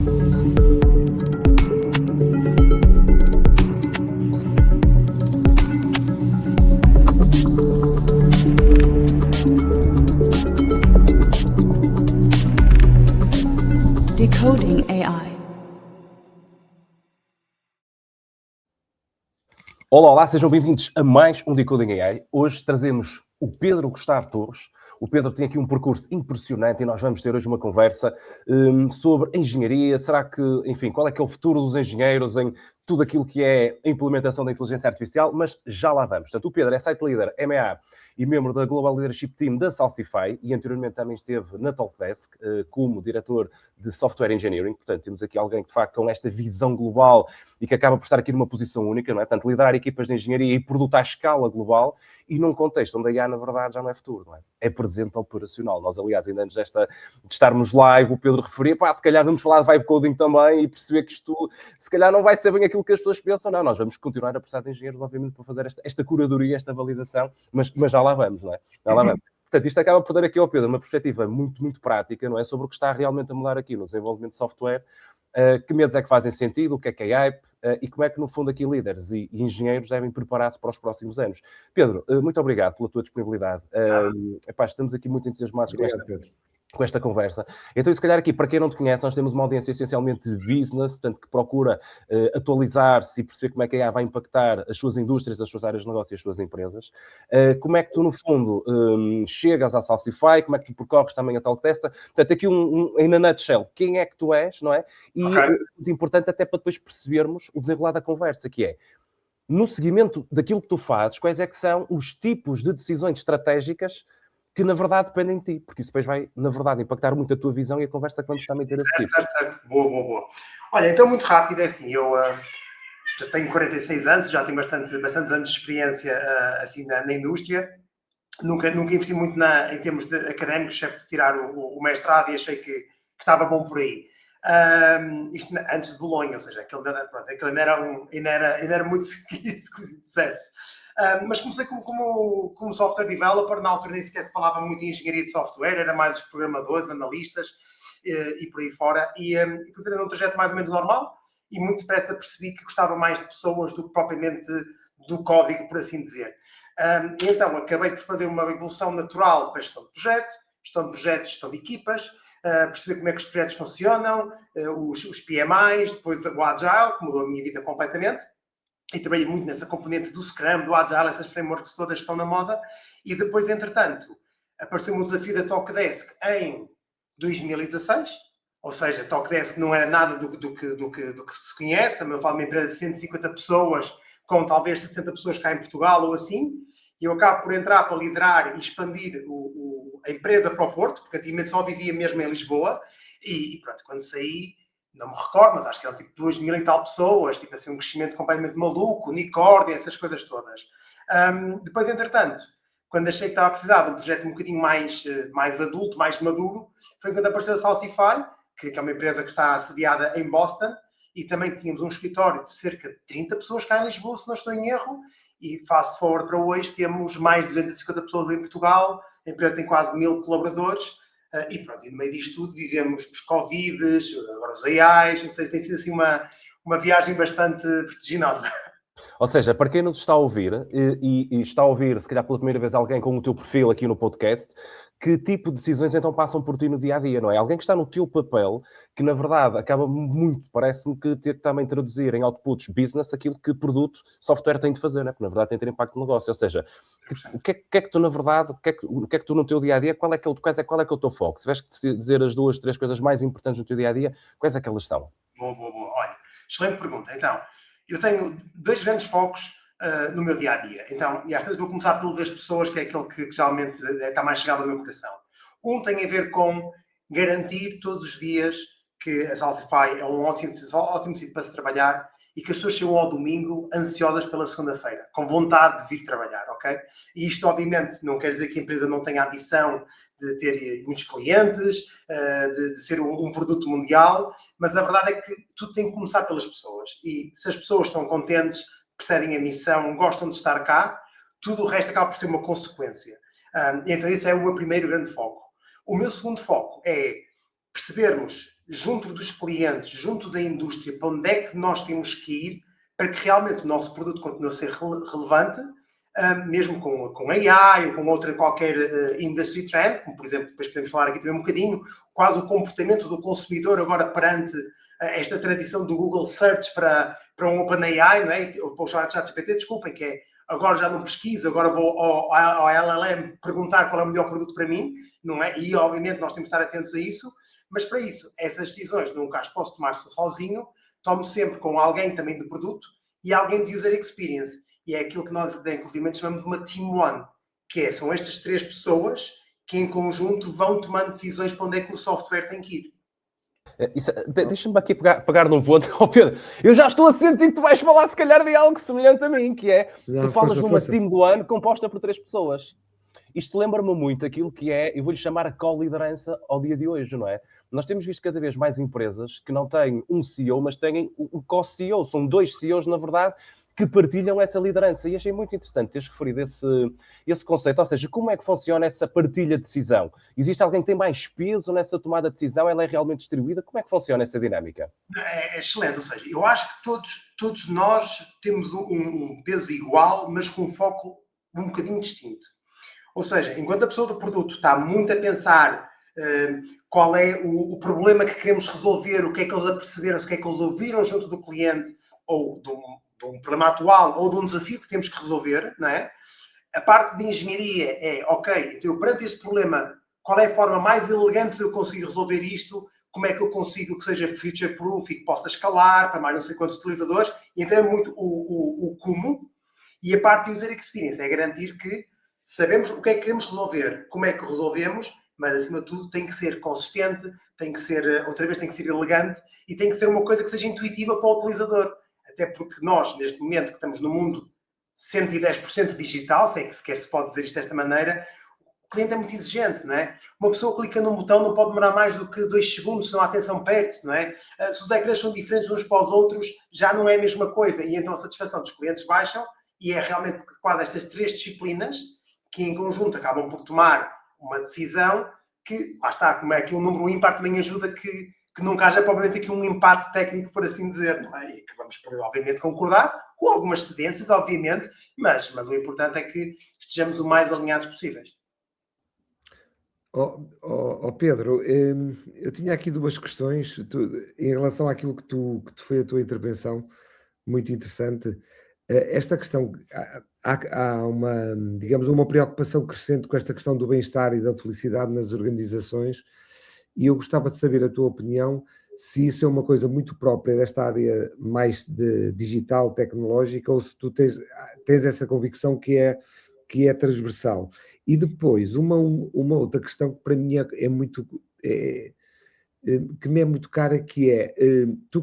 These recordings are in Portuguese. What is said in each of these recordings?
Decoding AI. Olá, sejam bem-vindos a mais um Decoding AI. Hoje trazemos o Pedro Gustavo Torres. O Pedro tem aqui um percurso impressionante e nós vamos ter hoje uma conversa sobre engenharia. Será que, enfim, qual é que é o futuro dos engenheiros em tudo aquilo que é a implementação da inteligência artificial? Mas já lá vamos. Portanto, o Pedro é Site Leader MEA e membro da Global Leadership Team da Salsify e anteriormente também esteve na Talkdesk como diretor de Software Engineering. Portanto, temos aqui alguém que, de facto, com esta visão global e que acaba por estar aqui numa posição única, não é? Portanto, liderar equipas de engenharia e produto à escala global e num contexto onde a IA, na verdade, já não é futuro, não é? É presente operacional. Nós, aliás, ainda antes de estarmos live, o Pedro referia, se calhar vamos falar de vibe coding também e perceber que isto, se calhar, não vai ser bem aquilo que as pessoas pensam. Não, nós vamos continuar a precisar de engenheiros, obviamente, para fazer esta curadoria, esta validação, mas já lá vamos, não é? Já lá vamos. Portanto, isto acaba por dar aqui ao Pedro uma perspectiva muito, muito prática, não é? Sobre o que está realmente a mudar aqui no desenvolvimento de software, que medos é que fazem sentido, o que é hype, e como é que, no fundo, aqui líderes e engenheiros devem preparar-se para os próximos anos. Pedro, muito obrigado pela tua disponibilidade. Estamos aqui muito entusiasmados com esta conversa. Então, se calhar aqui, para quem não te conhece, nós temos uma audiência essencialmente de business, tanto que procura atualizar-se e perceber como é que a AI vai impactar as suas indústrias, as suas áreas de negócio e as suas empresas. Como é que tu, no fundo, chegas à Salsify, como é que tu percorres também a Talkdesk. Portanto, aqui em a nutshell, quem é que tu és, não é? E muito importante até para depois percebermos o desenrolar da conversa, que é, no seguimento daquilo que tu fazes, quais é que são os tipos de decisões estratégicas que, na verdade, dependem de ti, porque isso depois vai, na verdade, impactar muito a tua visão e a conversa que vamos também ter a seguir. Certo. Boa. Olha, então, muito rápido, é assim, eu já tenho 46 anos, já tenho bastante anos de experiência assim, na indústria. Nunca investi muito em termos académicos, exceto de tirar o mestrado, e achei que estava bom por aí. Isto antes de Bolonha, ou seja, aquele ainda era muito que se dissesse. Mas comecei como software developer. Na altura nem sequer se falava muito em engenharia de software, era mais os programadores, analistas e por aí fora. E fui fazendo um trajeto mais ou menos normal e muito depressa percebi que gostava mais de pessoas do que propriamente do código, por assim dizer. E então acabei por fazer uma evolução natural para a gestão de projetos, gestão de equipas, perceber como é que os projetos funcionam, os PMIs, depois o Agile, que mudou a minha vida completamente. E trabalhei muito nessa componente do Scrum, do Agile, essas frameworks todas estão na moda. E depois, entretanto, apareceu-me o desafio da Talkdesk em 2016. Ou seja, a Talkdesk não era nada do que se conhece. Também eu falo de uma empresa de 150 pessoas, com talvez 60 pessoas cá em Portugal ou assim. E eu acabo por entrar para liderar e expandir a empresa para o Porto, porque antigamente só vivia mesmo em Lisboa. E pronto, quando saí, não me recordo, mas acho que eram tipo 2.000 e tal pessoas, tipo assim, um crescimento completamente maluco, unicórnio, essas coisas todas. Depois, entretanto, quando achei que estava a precisar de um projeto um bocadinho mais adulto, mais maduro, foi quando apareceu a Salsify, que é uma empresa que está assediada em Boston, e também tínhamos um escritório de cerca de 30 pessoas cá em Lisboa, se não estou em erro, e fast forward para hoje, temos mais de 250 pessoas em Portugal, a empresa tem quase 1.000 colaboradores, e pronto, e no meio disto tudo vivemos os Covids, agora os AIs, ou seja, tem sido assim uma viagem bastante vertiginosa. Ou seja, para quem nos está a ouvir, e está a ouvir, se calhar pela primeira vez, alguém com o teu perfil aqui no podcast, que tipo de decisões então passam por ti no dia-a-dia, não é? Alguém que está no teu papel, que na verdade acaba muito, parece-me que ter que também traduzir em outputs business aquilo que produto, software tem de fazer, não é? Porque na verdade tem de ter impacto no negócio, ou seja, o que é que tu na verdade, o que é que tu no teu dia-a-dia, qual é que é o teu foco? Se tivesse que dizer as 2, 3 coisas mais importantes no teu dia-a-dia, quais é que elas são? Boa. Olha, excelente pergunta. Então, eu tenho 2 grandes focos no meu dia-a-dia. Então, e às vezes vou começar pelo das pessoas, que é aquele que geralmente está mais chegado ao meu coração. Um tem a ver com garantir todos os dias que a Salsify é um ótimo sítio para se trabalhar e que as pessoas chegam ao domingo ansiosas pela segunda-feira, com vontade de vir trabalhar, ok? E isto, obviamente, não quer dizer que a empresa não tenha a ambição de ter muitos clientes, de ser um produto mundial, mas a verdade é que tudo tem que começar pelas pessoas. E se as pessoas estão contentes, percebem a missão, gostam de estar cá, tudo o resto acaba por ser uma consequência. Então esse é o meu primeiro grande foco. O meu segundo foco é percebermos junto dos clientes, junto da indústria, para onde é que nós temos que ir para que realmente o nosso produto continue a ser relevante, mesmo com AI ou com outra qualquer industry trend, como por exemplo, depois podemos falar aqui também um bocadinho, quase o comportamento do consumidor agora perante esta transição do Google Search para um OpenAI, não é? Ou para o ChatGPT, desculpem, que é agora já não pesquiso, agora vou ao LLM perguntar qual é o melhor produto para mim, não é? E obviamente nós temos de estar atentos a isso, mas para isso, essas decisões nunca as posso tomar sozinho, tomo sempre com alguém também de produto e alguém de user experience. E é aquilo que nós, inclusive, chamamos de uma Team One, que são estas 3 pessoas que, em conjunto, vão tomando decisões para onde é que o software tem que ir. Deixa-me aqui pegar num ponto. Oh, Pedro, eu já estou a sentir que tu vais falar, se calhar, de algo semelhante a mim, que é, tu falas numa Team One composta por 3 pessoas. Isto lembra-me muito aquilo que eu vou-lhe chamar a co-liderança ao dia de hoje, não é? Nós temos visto cada vez mais empresas que não têm um CEO, mas têm um co-CEO. São 2 CEOs, na verdade, que partilham essa liderança. E achei muito interessante teres referido esse conceito. Ou seja, como é que funciona essa partilha de decisão? Existe alguém que tem mais peso nessa tomada de decisão? Ela é realmente distribuída? Como é que funciona essa dinâmica? É excelente. Ou seja, eu acho que todos nós temos um peso igual, mas com um foco um bocadinho distinto. Ou seja, enquanto a pessoa do produto está muito a pensar qual é o problema que queremos resolver, o que é que eles aperceberam, o que é que eles ouviram junto do cliente, ou de um problema atual, ou de um desafio que temos que resolver, não é? A parte de engenharia ok, então eu perante este problema, qual é a forma mais elegante de eu conseguir resolver isto? Como é que eu consigo que seja future-proof e que possa escalar para mais não sei quantos utilizadores? E então é muito o como. E a parte de user experience é garantir que sabemos o que é que queremos resolver, como é que resolvemos, mas acima de tudo tem que ser consistente, tem que ser, outra vez, tem que ser elegante e tem que ser uma coisa que seja intuitiva para o utilizador. Até porque nós, neste momento que estamos no mundo 110% digital, se é que sequer se pode dizer isto desta maneira, o cliente é muito exigente, não é? Uma pessoa clica num botão não pode demorar mais do que 2 segundos, senão a atenção perde-se, não é? Se os ecrãs são diferentes uns para os outros, já não é a mesma coisa. E então a satisfação dos clientes baixam e é realmente quase estas 3 disciplinas que em conjunto acabam por tomar uma decisão que, lá está, como é que o número ímpar também ajuda que nunca haja provavelmente aqui um empate técnico, por assim dizer, não é? E que vamos, obviamente, concordar, com algumas cedências, obviamente, mas o importante é que estejamos o mais alinhados possíveis. Pedro, eu tinha aqui 2 questões em relação àquilo que foi a tua intervenção, muito interessante. Esta questão, há uma, digamos, uma preocupação crescente com esta questão do bem-estar e da felicidade nas organizações, e eu gostava de saber a tua opinião, se isso é uma coisa muito própria desta área mais de digital, tecnológica, ou se tu tens essa convicção que é transversal. E depois, uma outra questão que para mim é muito... que me é muito cara, que é,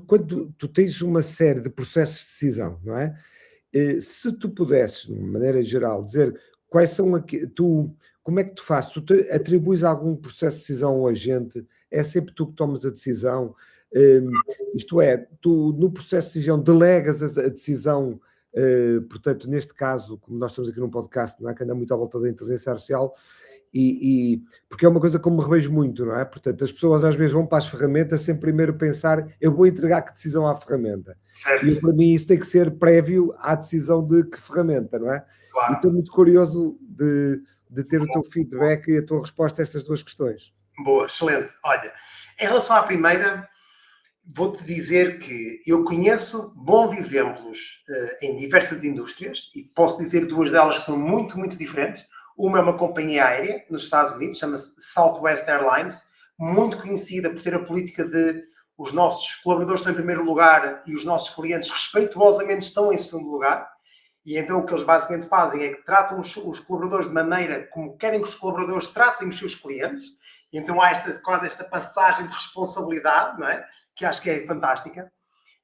quando tu tens uma série de processos de decisão, não é? Se tu pudesses, de uma maneira geral, dizer quais são como é que tu fazes? Tu atribuis algum processo de decisão ao agente? É sempre tu que tomas a decisão? Isto é, tu no processo de decisão delegas a decisão, portanto, neste caso, como nós estamos aqui num podcast, não é, que anda muito à volta da inteligência artificial, porque é uma coisa que eu me revejo muito, não é? Portanto, as pessoas às vezes vão para as ferramentas sem primeiro pensar, eu vou entregar que decisão à ferramenta. Certo. E para mim isso tem que ser prévio à decisão de que ferramenta, não é? Claro. E estou muito curioso de ter o teu feedback e a tua resposta a estas 2 questões. Boa, excelente. Olha, em relação à primeira, vou-te dizer que eu conheço bons exemplos em diversas indústrias e posso dizer 2 delas que são muito, muito diferentes. Uma é uma companhia aérea nos Estados Unidos, chama-se Southwest Airlines, muito conhecida por ter a política de os nossos colaboradores estão em primeiro lugar e os nossos clientes respeituosamente estão em segundo lugar. E então o que eles basicamente fazem é que tratam os colaboradores de maneira como querem que os colaboradores tratem os seus clientes. E então há quase esta passagem de responsabilidade, não é? Que acho que é fantástica.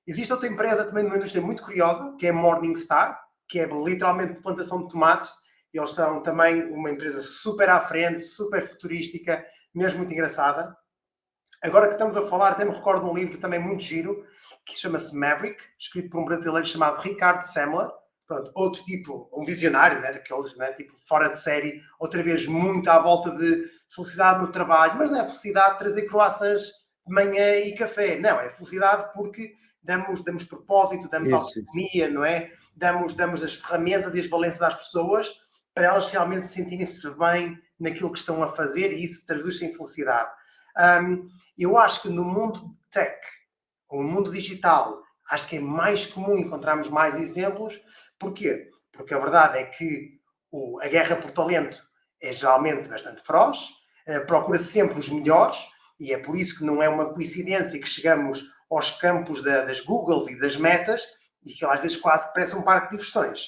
Existe outra empresa também numa indústria muito curiosa, que é Morningstar, que é literalmente de plantação de tomates. Eles são também uma empresa super à frente, super futurística, mesmo muito engraçada. Agora que estamos a falar, até me recordo de um livro também muito giro, que chama-se Maverick, escrito por um brasileiro chamado Ricardo Semler. Pronto, outro tipo, um visionário, né, daqueles, né, tipo fora de série, outra vez muito à volta de felicidade no trabalho, mas não é felicidade de trazer croissants de manhã e café. Não, é felicidade porque damos propósito, damos autonomia, não é? Damos as ferramentas e as valências às pessoas para elas realmente sentirem-se bem naquilo que estão a fazer e isso traduz-se em felicidade. Eu acho que no mundo tech, ou no mundo digital, acho que é mais comum encontrarmos mais exemplos. Porquê? Porque a verdade é que a guerra por talento é geralmente bastante feroz, procura-se sempre os melhores, e é por isso que não é uma coincidência que chegamos aos campos das Googles e das Metas, e que às vezes quase parece um parque de diversões.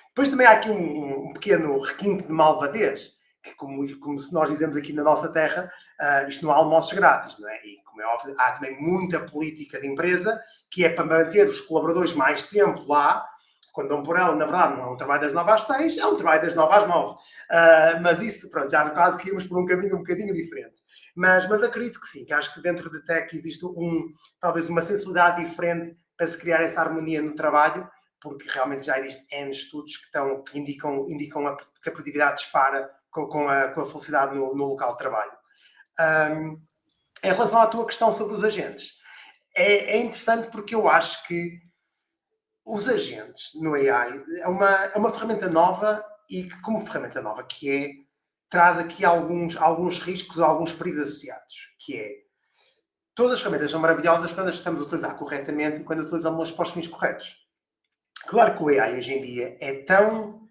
Depois também há aqui um pequeno requinte de malvadez, que como se nós dizemos aqui na nossa terra, isto não há almoços grátis, não é? E como é óbvio, há também muita política de empresa que é para manter os colaboradores mais tempo lá. Quando dão por ela, na verdade, não é um trabalho das 9 às 6, é um trabalho das 9 às 9. Mas isso, pronto, já no caso que íamos por um caminho um bocadinho diferente. Mas acredito que sim, que acho que dentro de tech existe talvez uma sensibilidade diferente para se criar essa harmonia no trabalho, porque realmente já existem N estudos que indicam que a produtividade dispara com a felicidade no local de trabalho. Em relação à tua questão sobre os agentes, é interessante porque eu acho que os agentes no AI é uma ferramenta nova e que, como ferramenta nova traz aqui alguns riscos, alguns perigos associados, que é, todas as ferramentas são maravilhosas quando as estamos a utilizar corretamente e quando utilizamos para os fins corretos. Claro que o AI hoje em dia é tão,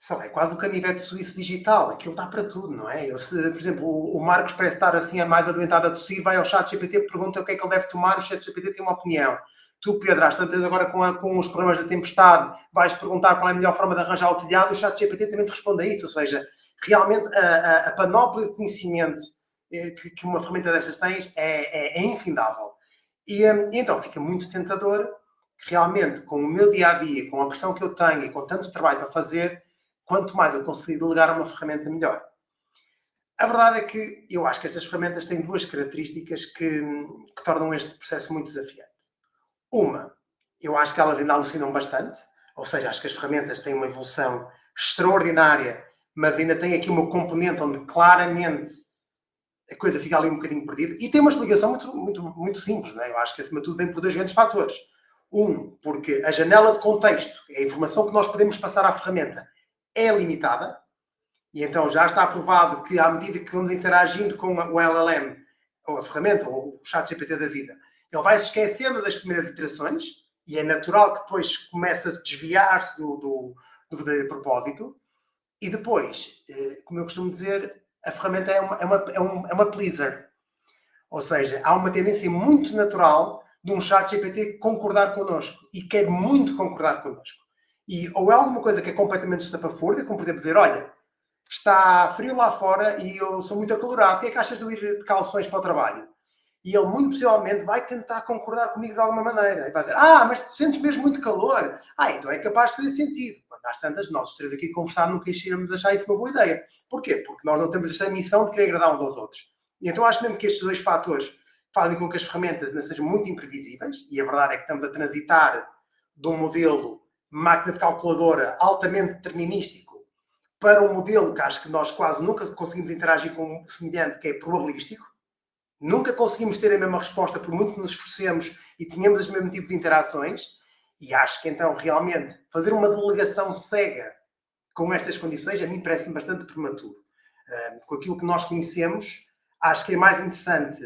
sei lá, é quase o canivete suíço digital, aquilo dá para tudo, não é? Por exemplo, o Marcos parece estar assim a mais adoentado a tossir, vai ao ChatGPT, pergunta o que é que ele deve tomar, o ChatGPT tem uma opinião. Tu, Pedro, às tantas agora com os problemas da tempestade, vais perguntar qual é a melhor forma de arranjar o telhado, o ChatGPT também te responde a isso. Ou seja, realmente a panóplia de conhecimento que uma ferramenta dessas tem é infindável. E então fica muito tentador que realmente, com o meu dia-a-dia, com a pressão que eu tenho e com tanto trabalho para fazer, quanto mais eu conseguir delegar uma ferramenta, melhor. A verdade é que eu acho que estas ferramentas têm duas características que tornam este processo muito desafiante. Uma, eu acho que elas ainda alucinam bastante, ou seja, acho que as ferramentas têm uma evolução extraordinária, mas ainda tem aqui uma componente onde claramente a coisa fica ali um bocadinho perdida. E tem uma explicação muito, muito, muito simples, não é? Eu acho que acima de tudo vem por dois grandes fatores. Porque a janela de contexto, a informação que nós podemos passar à ferramenta é limitada, e então já está provado que à medida que vamos interagindo com o LLM, ou a ferramenta, ou o ChatGPT da vida, ele vai se esquecendo das primeiras iterações, e é natural que depois comece a desviar-se do verdadeiro propósito, e depois, como eu costumo dizer, a ferramenta é uma pleaser. Ou seja, há uma tendência muito natural de um ChatGPT concordar connosco, e quer muito concordar connosco. Ou é alguma coisa que é completamente estapafúrdia, como por exemplo dizer, olha, está frio lá fora e eu sou muito acalorado, o que é que achas de eu ir de calções para o trabalho? E ele muito possivelmente vai tentar concordar comigo de alguma maneira. E vai dizer, mas tu sentes mesmo muito calor. Então é capaz de fazer sentido. Quando às tantas, nós estaremos aqui a conversar, nunca iremos achar isso uma boa ideia. Porquê? Porque nós não temos esta missão de querer agradar uns aos outros. E então acho mesmo que estes dois fatores fazem com que as ferramentas não sejam muito imprevisíveis, e a verdade é que estamos a transitar de um modelo máquina de calculadora altamente determinístico para um modelo que acho que nós quase nunca conseguimos interagir com um semelhante, que é probabilístico. Nunca conseguimos ter a mesma resposta por muito que nos esforcemos e tenhamos o mesmo tipo de interações. E acho que então realmente fazer uma delegação cega com estas condições a mim parece-me bastante prematuro. Com aquilo que nós conhecemos, acho que é mais interessante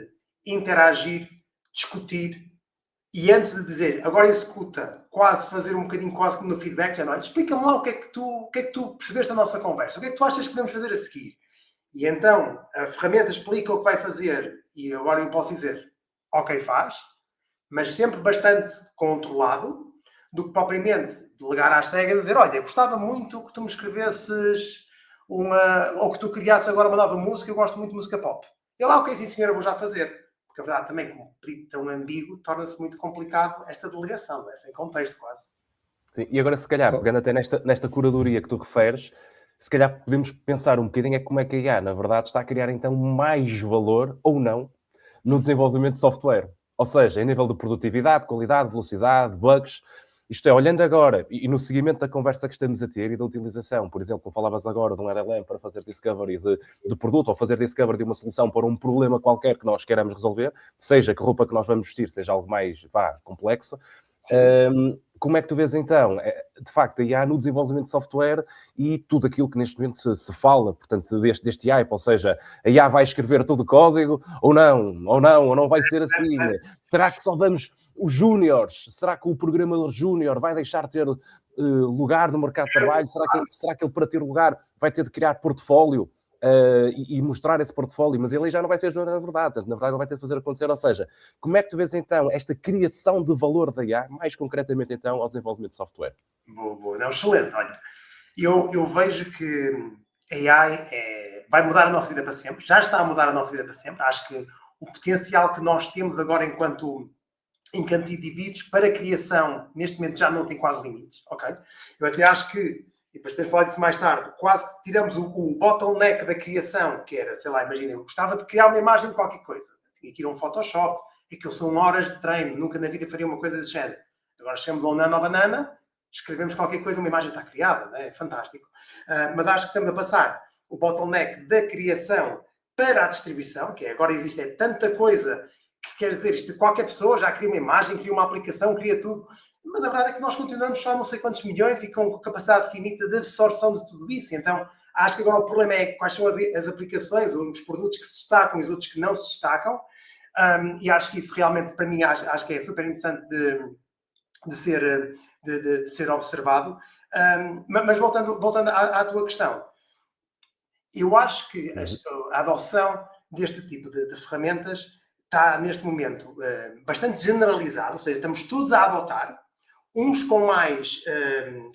interagir, discutir e antes de dizer, agora executa, quase fazer um bocadinho quase como no feedback, já não, explica-me lá o que é que tu percebeste da nossa conversa, o que é que tu achas que devemos fazer a seguir? E então a ferramenta explica o que vai fazer e agora eu posso dizer, ok, faz, mas sempre bastante controlado do que propriamente delegar às cegas e dizer, olha, eu gostava muito que tu me escrevesses ou que tu criasses agora uma nova música, eu gosto muito de música pop. E lá, ok, sim senhora, eu vou já fazer. Porque a verdade também, como pedido tão ambíguo, torna-se muito complicado esta delegação, é sem contexto quase. Sim, e agora, se calhar, pegando até nesta curadoria que tu referes, se calhar podemos pensar um bocadinho como é que a IA, na verdade, está a criar então mais valor, ou não, no desenvolvimento de software. Ou seja, em nível de produtividade, qualidade, velocidade, bugs. Isto é, olhando agora, e no seguimento da conversa que estamos a ter e da utilização, por exemplo, como falavas agora de um LLM para fazer discovery de produto ou fazer discovery de uma solução para um problema qualquer que nós queiramos resolver, seja que roupa que nós vamos vestir seja algo mais complexo, como é que tu vês então, de facto, a IA no desenvolvimento de software e tudo aquilo que neste momento se fala, portanto, deste hype, ou seja, a IA vai escrever todo o código ou não vai ser assim? Será que só damos os júniores? Será que o programador júnior vai deixar de ter lugar no mercado de trabalho? Será que ele, para ter lugar, vai ter de criar portfólio e mostrar esse portfólio? Mas ele já não vai ser júnior, na verdade. Na verdade, ele vai ter de fazer acontecer. Ou seja, como é que tu vês, então, esta criação de valor da IA, mais concretamente, então, ao desenvolvimento de software? Boa. Não, excelente. Olha, eu vejo que a AI vai mudar a nossa vida para sempre. Já está a mudar a nossa vida para sempre. Acho que o potencial que nós temos agora enquanto indivíduos para a criação, neste momento já não tem quase limites, ok? Eu até acho que, e depois penso falar disso mais tarde, quase que tiramos o bottleneck da criação, que era, sei lá, imagina, eu gostava de criar uma imagem de qualquer coisa. Tinha que ir a um Photoshop, aquilo são horas de treino, nunca na vida faria uma coisa desse género. Agora chegamos a um nano-banana, escrevemos qualquer coisa, uma imagem está criada, não é? Fantástico. Mas acho que estamos a passar o bottleneck da criação para a distribuição, que é, agora existe tanta coisa que quer dizer, isto, qualquer pessoa já cria uma imagem, cria uma aplicação, cria tudo. Mas a verdade é que nós continuamos só não sei quantos milhões e com capacidade finita de absorção de tudo isso. Então, acho que agora o problema é quais são as aplicações, os produtos que se destacam e os outros que não se destacam. E acho que isso realmente, para mim, acho que é super interessante de ser observado. Mas voltando à tua questão, eu acho que a adoção deste tipo de ferramentas está, neste momento, bastante generalizado, ou seja, estamos todos a adotar, uns com mais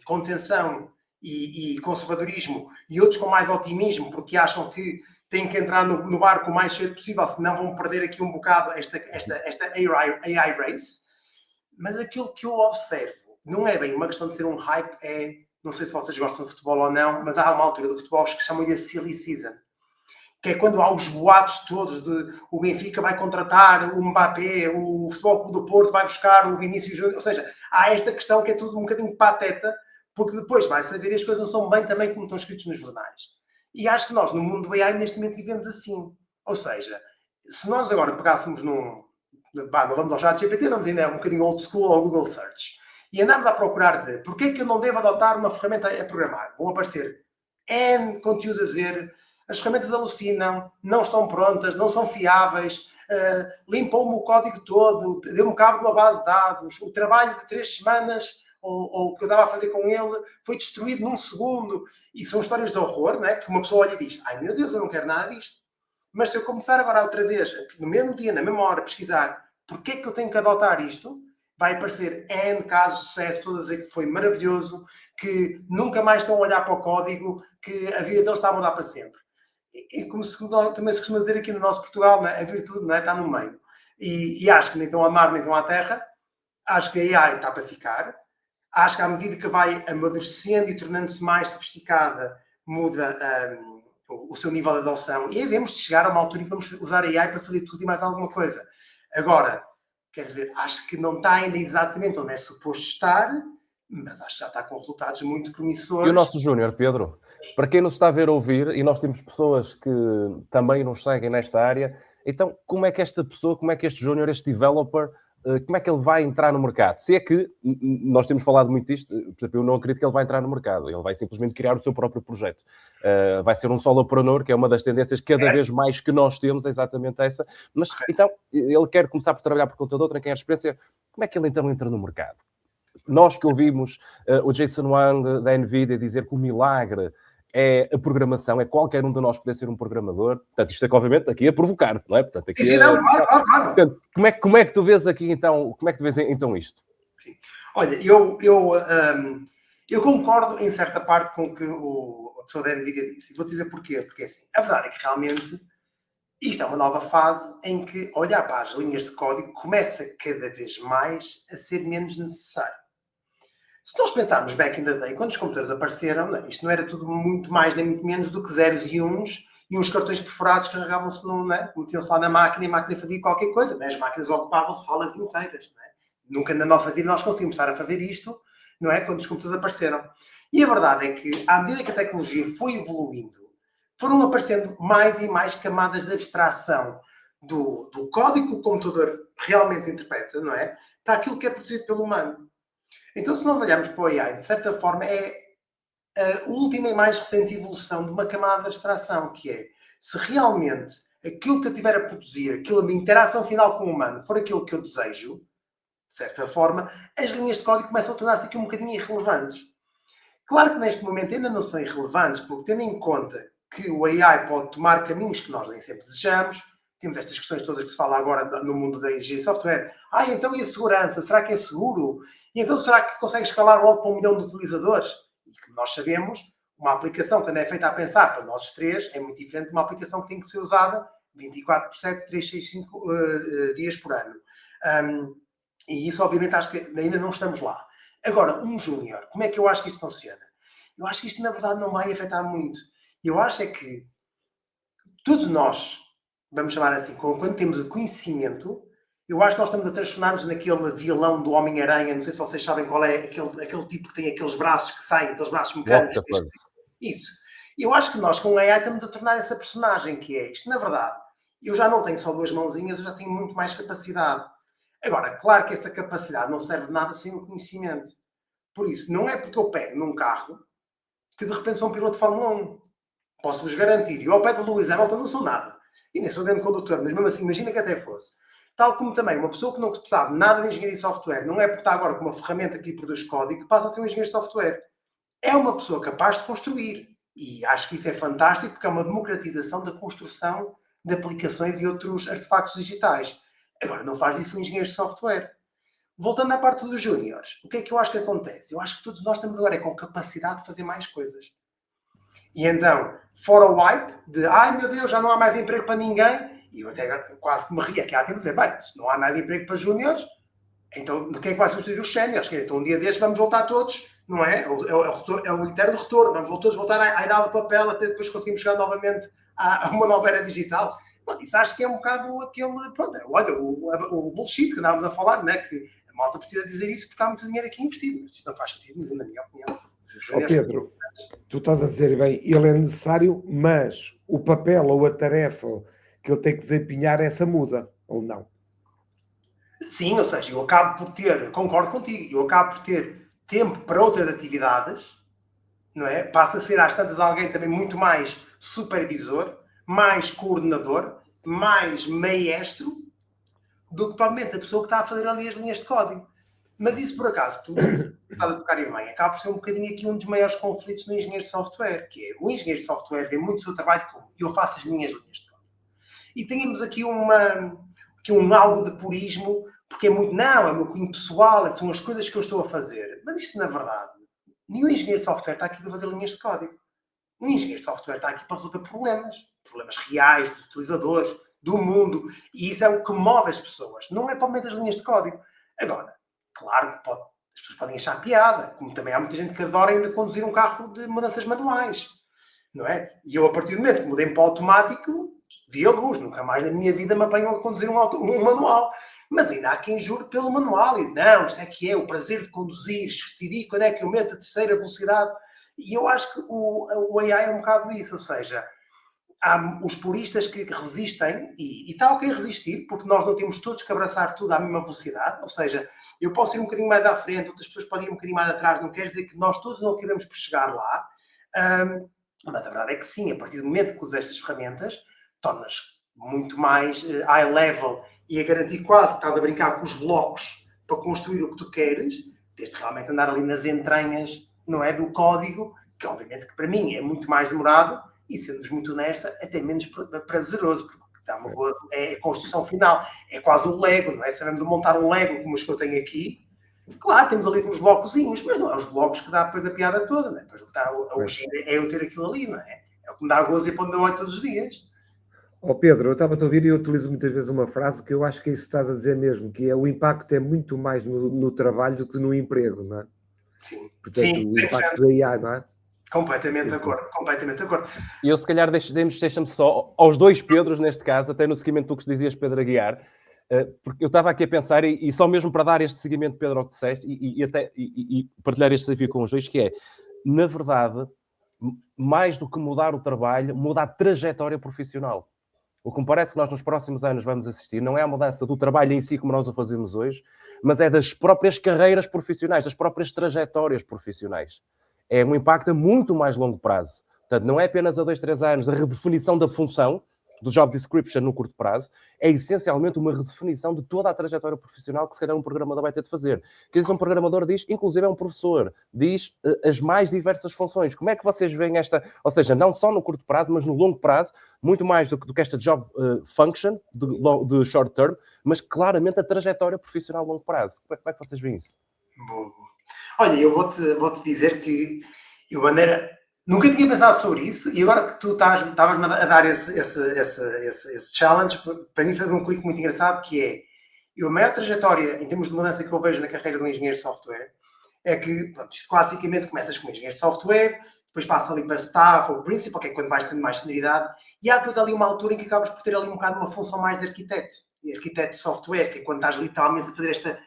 contenção e conservadorismo e outros com mais otimismo, porque acham que têm que entrar no barco o mais cedo possível, senão vão perder aqui um bocado esta AI race. Mas aquilo que eu observo não é bem uma questão de ser um hype, não sei se vocês gostam de futebol ou não, mas há uma altura do futebol que chamam de silly season, que é quando há os boatos todos de o Benfica vai contratar o Mbappé, o Futebol Clube do Porto vai buscar o Vinícius Júnior, ou seja, há esta questão que é tudo um bocadinho pateta, porque depois vai-se a ver e as coisas não são bem também como estão escritos nos jornais. E acho que nós, no mundo do AI, neste momento vivemos assim. Ou seja, se nós agora pegássemos não vamos ao ChatGPT, vamos ainda um bocadinho old school ao Google Search, e andamos a procurar de porquê é que eu não devo adotar uma ferramenta a programar. Vão aparecer N conteúdos a dizer, as ferramentas alucinam, não estão prontas, não são fiáveis, limpam-me o código todo, deu-me cabo de uma base de dados, o trabalho de 3 semanas, ou o que eu dava a fazer com ele, foi destruído num segundo. E são histórias de horror, não é? Que uma pessoa olha e diz, ai meu Deus, eu não quero nada disto. Mas se eu começar agora outra vez, no mesmo dia, na mesma hora, a pesquisar porque é que eu tenho que adotar isto, vai aparecer N casos de sucesso, todos a dizer que foi maravilhoso, que nunca mais estão a olhar para o código, que a vida deles está a mudar para sempre. E como também se costuma dizer aqui no nosso Portugal, não é? A virtude, não é? Está no meio. E acho que nem estão a mar, nem estão à terra. Acho que a AI está para ficar. Acho que à medida que vai amadurecendo e tornando-se mais sofisticada, muda o seu nível de adoção. E devemos chegar a uma altura em que vamos usar a AI para fazer tudo e mais alguma coisa. Agora, quer dizer, acho que não está ainda exatamente onde é suposto estar, mas acho que já está com resultados muito promissores. E o nosso Júnior, Pedro? Para quem nos está a ver ouvir, e nós temos pessoas que também nos seguem nesta área, então como é que esta pessoa, como é que este Júnior, este developer, como é que ele vai entrar no mercado? Se é que, nós temos falado muito disto, por exemplo, eu não acredito que ele vai entrar no mercado, ele vai simplesmente criar o seu próprio projeto. Vai ser um solopreneur, que é uma das tendências cada vez mais que nós temos, é exatamente essa. Mas, então, ele quer começar por trabalhar por conta de outra, quem é a experiência, como é que ele então entra no mercado? Nós que ouvimos o Jason Wang da NVIDIA dizer que o milagre é a programação, é qualquer um de nós poder ser um programador. Portanto, isto é que, obviamente, aqui a provocar, não é? Portanto, aqui claro. Portanto, como é que tu vês aqui, então, como é que tu vês então isto? Sim. Olha, eu concordo em certa parte com o que a pessoa da NVIDIA disse. E vou-te dizer porquê. Porque, assim, a verdade é que, realmente, isto é uma nova fase em que olhar para as linhas de código começa cada vez mais a ser menos necessário. Se nós pensarmos back in the day, quando os computadores apareceram, isto não era tudo muito mais nem muito menos do que zeros e uns cartões perfurados que carregavam-se, metiam-se lá na máquina e a máquina fazia qualquer coisa. As máquinas ocupavam salas inteiras. Nunca na nossa vida nós conseguimos estar a fazer isto não é? Quando os computadores apareceram. E a verdade é que, à medida que a tecnologia foi evoluindo, foram aparecendo mais e mais camadas de abstração do código que o computador realmente interpreta, não é? Para aquilo que é produzido pelo humano. Então, se nós olharmos para o AI, de certa forma, é a última e mais recente evolução de uma camada de abstração, que é, se realmente aquilo que eu tiver a produzir, a minha interação final com o humano, for aquilo que eu desejo, de certa forma, as linhas de código começam a tornar-se aqui um bocadinho irrelevantes. Claro que neste momento ainda não são irrelevantes, porque tendo em conta que o AI pode tomar caminhos que nós nem sempre desejamos, temos estas questões todas que se fala agora no mundo da engenharia de software. Então e a segurança? Será que é seguro? E então será que consegue escalar logo para 1 milhão de utilizadores? E como nós sabemos, uma aplicação, quando é feita a pensar para nós três, é muito diferente de uma aplicação que tem que ser usada 24/7, 365 dias por ano. E isso, obviamente, acho que ainda não estamos lá. Agora, um júnior, como é que eu acho que isto funciona? Eu acho que isto, na verdade, não vai afetar muito. Eu acho é que todos nós, vamos chamar assim, quando temos o conhecimento, eu acho que nós estamos a transformar-nos naquele vilão do Homem-Aranha, não sei se vocês sabem qual é, aquele tipo que tem aqueles braços que saem, aqueles braços mecânicos. Isso. Eu acho que nós, com o AI, estamos a tornar essa personagem que é isto. Na verdade, eu já não tenho só 2 mãozinhas, eu já tenho muito mais capacidade. Agora, claro que essa capacidade não serve de nada sem o conhecimento. Por isso, não é porque eu pego num carro que de repente sou um piloto de Fórmula 1. Posso-vos garantir. Eu ao pé de Lewis Hamilton não sou nada. E nem sou grande condutor, mas mesmo assim, imagina que até fosse. Tal como também uma pessoa que não sabe nada de engenharia de software, não é porque está agora com uma ferramenta que produz código que passa a ser um engenheiro de software. É uma pessoa capaz de construir. E acho que isso é fantástico porque é uma democratização da construção de aplicações e outros artefactos digitais. Agora, não faz disso um engenheiro de software. Voltando à parte dos júniores, o que é que eu acho que acontece? Eu acho que todos nós estamos agora com capacidade de fazer mais coisas. E então, fora o hype de, ai meu Deus, já não há mais emprego para ninguém, e eu até quase que me ria, que há tempo a dizer, bem, se não há mais emprego para júniores, então de quem é que vai substituir os séniores? Então um dia destes vamos voltar todos, não é? É o eterno retorno, vamos todos voltar à era do papel, até depois conseguimos chegar novamente a uma nova era digital. Bom, isso acho que é um bocado aquele, pronto, olha, o bullshit que andávamos a falar, né? Que a malta precisa dizer isso porque há muito dinheiro aqui investido, mas isso não faz sentido nenhum, na minha opinião. Pedro, tu estás a dizer bem, ele é necessário, mas o papel ou a tarefa que ele tem que desempenhar, essa muda, ou não? Sim, ou seja, eu acabo por ter, concordo contigo, eu acabo por ter tempo para outras atividades, não é? Passa a ser às tantas alguém também muito mais supervisor, mais coordenador, mais maestro, do que provavelmente a pessoa que está a fazer ali as linhas de código. Mas isso, por acaso, tu estás a tocar em bem, acaba por ser um bocadinho aqui um dos maiores conflitos no engenheiro de software, que é o engenheiro de software vê muito o seu trabalho como eu faço as minhas linhas de código. E temos aqui algo de purismo, porque é muito, não, é o meu cunho pessoal, são as coisas que eu estou a fazer. Mas isto, na verdade, nenhum engenheiro de software está aqui para fazer linhas de código. Um engenheiro de software está aqui para resolver problemas reais dos utilizadores, do mundo, e isso é o que move as pessoas, não é propriamente as linhas de código. Agora, claro que as pessoas podem achar piada, como também há muita gente que adora ainda conduzir um carro de mudanças manuais, não é? E eu, a partir do momento que mudei para o automático, vi a luz, nunca mais na minha vida me apanham a conduzir um manual. Mas ainda há quem jure pelo manual, e não, isto é que é o prazer de conduzir, decidir quando é que eu meto a terceira velocidade. E eu acho que o AI é um bocado isso, ou seja, há os puristas que resistem, e está ok resistir, porque nós não temos todos que abraçar tudo à mesma velocidade, ou seja, eu posso ir um bocadinho mais à frente, outras pessoas podem ir um bocadinho mais atrás, não quer dizer que nós todos não acabemos por chegar lá, mas a verdade é que sim, a partir do momento que usas estas ferramentas, tornas muito mais high level e a garantir quase que estás a brincar com os blocos para construir o que tu queres, desde realmente andar ali nas entranhas, não é, do código, que obviamente que para mim é muito mais demorado e, sendo muito honesta, até menos prazeroso, porque dá uma boa, é a construção final, é quase um Lego, não é? Sabemos montar um Lego como os que eu tenho aqui. Claro, temos ali uns blocozinhos, mas não é os blocos que dá depois a piada toda, não é? Depois o que dá o giro é eu ter aquilo ali, não é? É o que me dá gozo e para onde eu olho todos os dias. Pedro, eu estava a ouvir e eu utilizo muitas vezes uma frase que eu acho que é isso que estás a dizer mesmo, que é o impacto é muito mais no trabalho do que no emprego, não é? Sim. Portanto, sim, o impacto da IA, não é? Completamente de acordo, completamente de acordo. E eu, se calhar, deixa-me só, aos dois Pedros, neste caso, até no seguimento do que dizias, Pedro Aguiar, Porque eu estava aqui a pensar, e só mesmo para dar este seguimento, Pedro, ao que disseste, e partilhar este desafio com os dois, que é, na verdade, mais do que mudar o trabalho, muda a trajetória profissional. O que me parece que nós nos próximos anos vamos assistir não é a mudança do trabalho em si, como nós o fazemos hoje, mas é das próprias carreiras profissionais, das próprias trajetórias profissionais. É um impacto a muito mais longo prazo. Portanto, não é apenas a 2, 3 anos a redefinição da função, do job description no curto prazo, é essencialmente uma redefinição de toda a trajetória profissional que se calhar um programador vai ter de fazer. Que diz um programador, diz, inclusive é um professor, diz as mais diversas funções. Como é que vocês veem esta, ou seja, não só no curto prazo, mas no longo prazo, muito mais do que esta job function, de short term, mas claramente a trajetória profissional a longo prazo. Como é que vocês veem isso? Boa. Olha, eu vou-te dizer que eu nunca tinha pensado sobre isso, e agora que tu estavas-me a dar esse challenge, para mim fez um clique muito engraçado, que é, a maior trajetória, em termos de mudança que eu vejo na carreira do engenheiro de software, é que, pronto, isto classicamente começas como engenheiro de software, depois passa ali para staff ou principal, que é quando vais tendo mais senioridade, e há depois ali uma altura em que acabas por ter ali um bocado uma função mais de arquiteto, e arquiteto de software, que é quando estás literalmente a fazer esta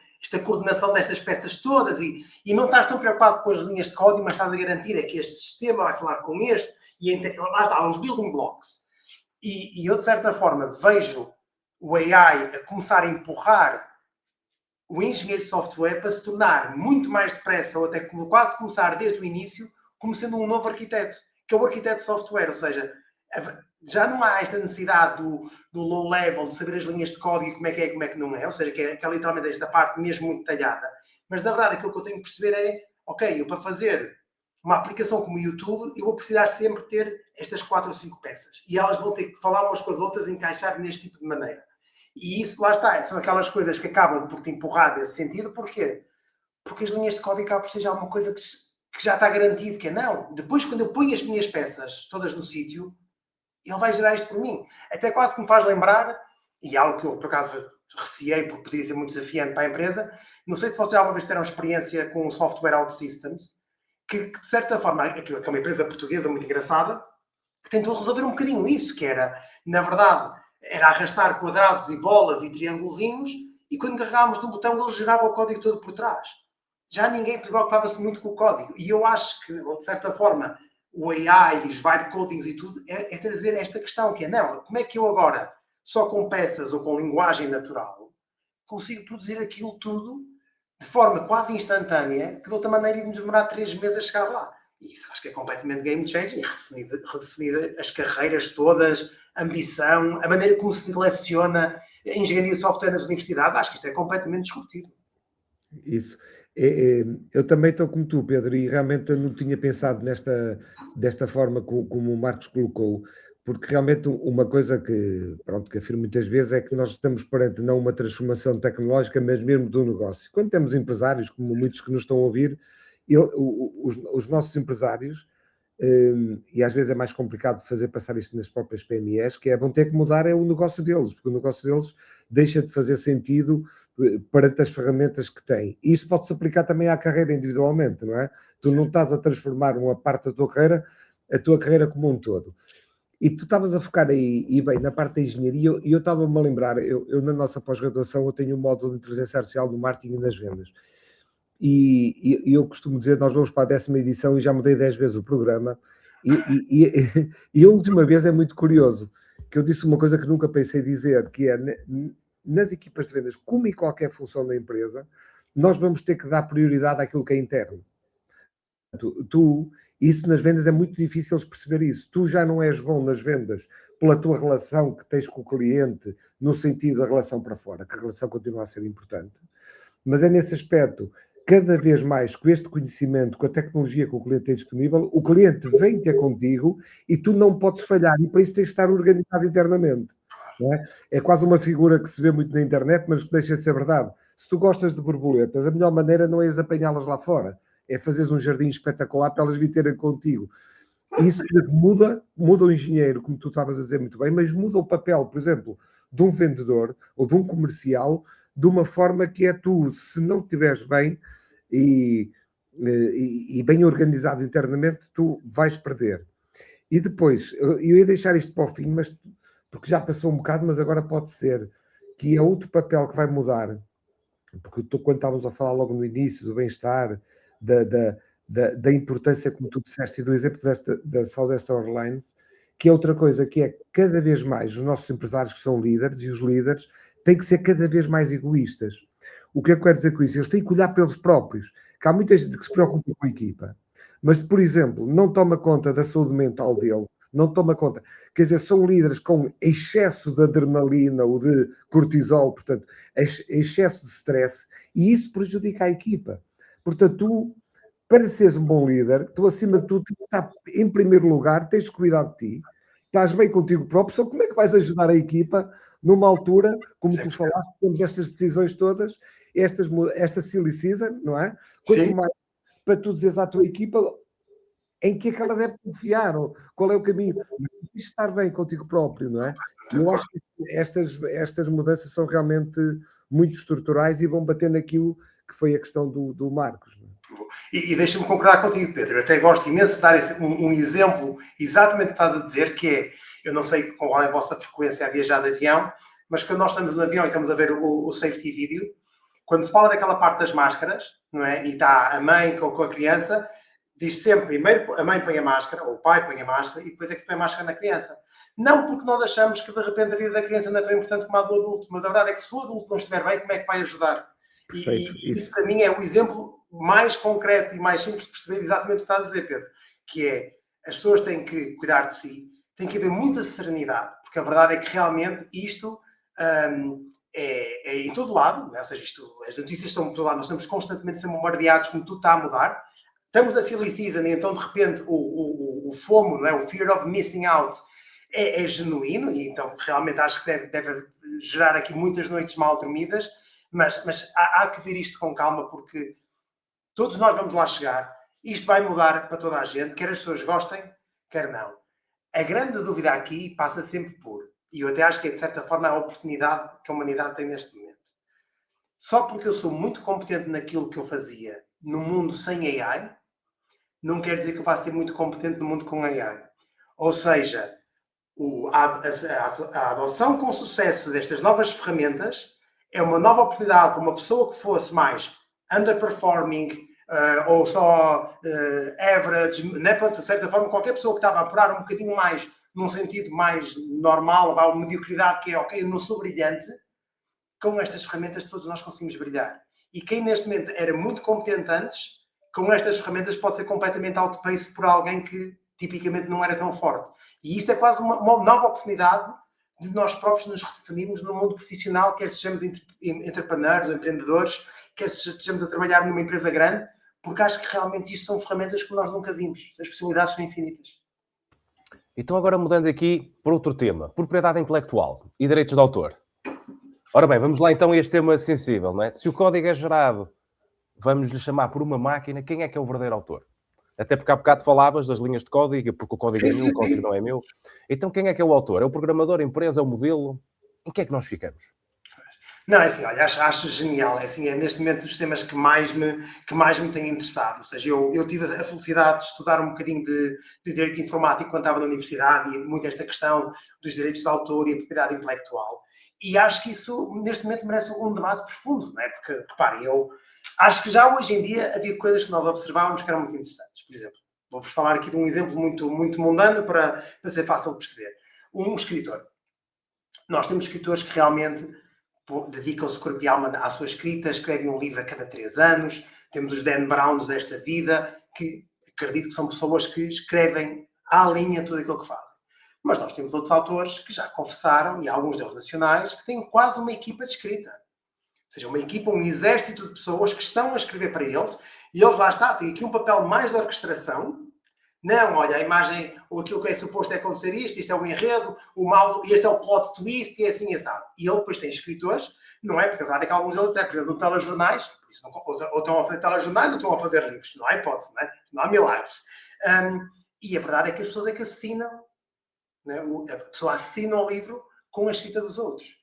coordenação destas peças todas e não estás tão preocupado com as linhas de código, mas estás a garantir é que este sistema vai falar com este, e lá está, há uns building blocks. E eu, de certa forma, vejo o AI a começar a empurrar o engenheiro de software para se tornar muito mais depressa, ou até quase começar desde o início, como sendo um novo arquiteto, que é o arquiteto de software, ou seja, já não há esta necessidade do low level, de saber as linhas de código, como é que não é, ou seja, que é literalmente esta parte mesmo muito detalhada. Mas, na verdade, aquilo que eu tenho que perceber é, ok, eu para fazer uma aplicação como o YouTube, eu vou precisar sempre ter estas 4 ou 5 peças. E elas vão ter que falar umas com as outras e encaixar neste tipo de maneira. E isso, lá está, são aquelas coisas que acabam por te empurrar nesse sentido. Porquê? Porque as linhas de código acabam por ser já uma coisa que já está garantido, que é não. Depois, quando eu ponho as minhas peças todas no sítio, ele vai gerar isto por mim. Até quase que me faz lembrar, e algo que eu, por acaso, receei, porque poderia ser muito desafiante para a empresa, não sei se vocês alguma vez tiveram experiência com o Software OutSystems, que de certa forma, que é uma empresa portuguesa muito engraçada, que tentou resolver um bocadinho isso, que era, na verdade, era arrastar quadrados e bolas e triângulozinhos, e quando carregávamos no botão, ele gerava o código todo por trás. Já ninguém preocupava-se muito com o código. E eu acho que, de certa forma, o AI e os vibe codings e tudo, é trazer esta questão, que é, não, como é que eu agora, só com peças ou com linguagem natural, consigo produzir aquilo tudo de forma quase instantânea, que de outra maneira ia demorar 3 meses a chegar lá. E isso acho que é completamente game changing, redefinir as carreiras todas, a ambição, a maneira como se seleciona a engenharia de software nas universidades, acho que isto é completamente disruptivo. Isso. Eu também estou como tu, Pedro, e realmente eu não tinha pensado desta forma como o Marcos colocou, porque realmente uma coisa que afirmo muitas vezes é que nós estamos perante não uma transformação tecnológica, mas mesmo do negócio. Quando temos empresários, como muitos que nos estão a ouvir, os nossos empresários, e às vezes é mais complicado fazer passar isto nas próprias PMEs, que vão ter que mudar o negócio deles, porque o negócio deles deixa de fazer sentido perante as ferramentas que têm. E isso pode-se aplicar também à carreira individualmente, não é? Tu não estás a transformar uma parte da tua carreira, a tua carreira como um todo. E tu estavas a focar aí, e bem, na parte da engenharia, e eu estava-me a lembrar, eu na nossa pós-graduação, eu tenho um módulo de inteligência artificial no marketing e nas vendas. E eu costumo dizer, nós vamos para a 10ª edição e já mudei 10 vezes o programa. E a última vez é muito curioso, que eu disse uma coisa que nunca pensei dizer, que é, nas equipas de vendas, como em qualquer função da empresa, nós vamos ter que dar prioridade àquilo que é interno. Isso nas vendas é muito difícil de perceber isso. Tu já não és bom nas vendas pela tua relação que tens com o cliente, no sentido da relação para fora, que a relação continua a ser importante, mas é nesse aspecto, cada vez mais com este conhecimento, com a tecnologia que o cliente tem disponível, o cliente vem ter contigo e tu não podes falhar, e para isso tens de estar organizado internamente. Não é? É quase uma figura que se vê muito na internet, mas que deixa de ser verdade. Se tu gostas de borboletas, a melhor maneira não é apanhá-las lá fora, é fazeres um jardim espetacular para elas virem contigo. Isso muda o engenheiro, como tu estavas a dizer muito bem, mas muda o papel, por exemplo, de um vendedor ou de um comercial, de uma forma que é tu, se não estiveres bem e bem organizado internamente, tu vais perder. E depois, eu ia deixar isto para o fim, mas porque já passou um bocado, mas agora pode ser, que é outro papel que vai mudar, porque quando estávamos a falar logo no início do bem-estar, da importância, como tu disseste, e do exemplo da Southwest Airlines, que é outra coisa, que é cada vez mais os nossos empresários que são líderes, e os líderes têm que ser cada vez mais egoístas. O que eu quero dizer com isso? Eles têm que olhar pelos próprios, que há muita gente que se preocupa com a equipa, mas, por exemplo, não toma conta da saúde mental dele, não toma conta, quer dizer, são líderes com excesso de adrenalina ou de cortisol, portanto, excesso de stress, e isso prejudica a equipa. Portanto, tu, para seres um bom líder, tu, acima de tudo, tens de estar em primeiro lugar, tens de cuidar de ti, estás bem contigo próprio, só como é que vais ajudar a equipa numa altura, como tu falaste, temos estas decisões todas, esta silly season, não é? Quanto mais para tu dizeres à tua equipa em que é que ela deve confiar, ou qual é o caminho, mas estar bem contigo próprio, não é? Eu acho que estas mudanças são realmente muito estruturais e vão bater naquilo que foi a questão do Marcos. Não é? E deixa-me concordar contigo, Pedro. Eu até gosto imenso de dar um exemplo exatamente o que estás a dizer, que é, eu não sei qual é a vossa frequência a viajar de avião, mas quando nós estamos no avião e estamos a ver o safety video, quando se fala daquela parte das máscaras, não é? E está a mãe com a criança, diz sempre, primeiro a mãe põe a máscara, ou o pai põe a máscara, e depois é que se põe a máscara na criança. Não porque nós achamos que de repente a vida da criança não é tão importante como a do adulto, mas a verdade é que se o adulto não estiver bem, como é que vai ajudar? E isso para mim é o exemplo mais concreto e mais simples de perceber exatamente o que estás a dizer, Pedro, que é, as pessoas têm que cuidar de si, tem que haver muita serenidade, porque a verdade é que realmente isto é em todo lado, né? Ou seja, as notícias estão em todo lado, nós estamos constantemente a ser bombardeados como tudo está a mudar. Estamos na silly season e então de repente o FOMO, não é? O Fear of Missing Out, é genuíno e então realmente acho que deve gerar aqui muitas noites mal dormidas, mas há que ver isto com calma porque todos nós vamos lá chegar, isto vai mudar para toda a gente, quer as pessoas gostem, quer não. A grande dúvida aqui passa sempre por, e eu até acho que é de certa forma a oportunidade que a humanidade tem neste momento. Só porque eu sou muito competente naquilo que eu fazia no mundo sem AI, não quer dizer que eu vá ser muito competente no mundo com AI. Ou seja, a adoção com sucesso destas novas ferramentas é uma nova oportunidade para uma pessoa que fosse mais underperforming ou só average, né? Pronto, de certa forma, qualquer pessoa que estava a apurar um bocadinho mais num sentido mais normal, a mediocridade, que é ok, eu não sou brilhante, com estas ferramentas todos nós conseguimos brilhar. E quem neste momento era muito competente antes, com estas ferramentas pode ser completamente outpaced por alguém que tipicamente não era tão forte. E isto é quase uma nova oportunidade de nós próprios nos redefinirmos no mundo profissional, quer sejamos entrepreneurs, empreendedores, quer estejamos a trabalhar numa empresa grande, porque acho que realmente isto são ferramentas que nós nunca vimos. As possibilidades são infinitas. Então agora mudando aqui para outro tema, propriedade intelectual e direitos de autor. Ora bem, vamos lá então a este tema sensível, não é? Se o código é gerado, vamos lhe chamar por uma máquina, quem é que é o verdadeiro autor? Até porque há bocado falavas das linhas de código, porque o código é meu, o código não é meu. Então quem é que é o autor? É o programador, a empresa, é o modelo? Em que é que nós ficamos? Não, é assim, olha, acho genial. É assim, é neste momento dos temas que mais me têm interessado. Ou seja, eu tive a felicidade de estudar um bocadinho de direito informático quando estava na universidade e muito esta questão dos direitos de autor e a propriedade intelectual. E acho que isso, neste momento, merece um debate profundo, não é? Porque, reparem, eu acho que já hoje em dia havia coisas que nós observávamos que eram muito interessantes. Por exemplo, vou-vos falar aqui de um exemplo muito, muito mundano para ser fácil de perceber. Um escritor. Nós temos escritores que realmente dedicam-se corpo e alma à sua escrita, escrevem um livro a cada 3 anos. Temos os Dan Browns desta vida, que acredito que são pessoas que escrevem à linha tudo aquilo que fazem. Mas nós temos outros autores que já confessaram, e alguns deles nacionais, que têm quase uma equipa de escrita. Ou seja, uma equipa, um exército de pessoas que estão a escrever para eles, e eles lá está, têm aqui um papel mais de orquestração. Não, olha, a imagem, ou aquilo que é suposto é acontecer isto é o enredo, este é o plot twist, e é assim, sabe. E ele depois tem escritores, não é? Porque a verdade é que alguns deles até apresentam telejornais, por isso ou estão a fazer telejornais ou estão a fazer livros. Não há hipótese, não é? Não há milagres. E a verdade é que as pessoas é que assinam, né? A pessoa assina o livro com a escrita dos outros.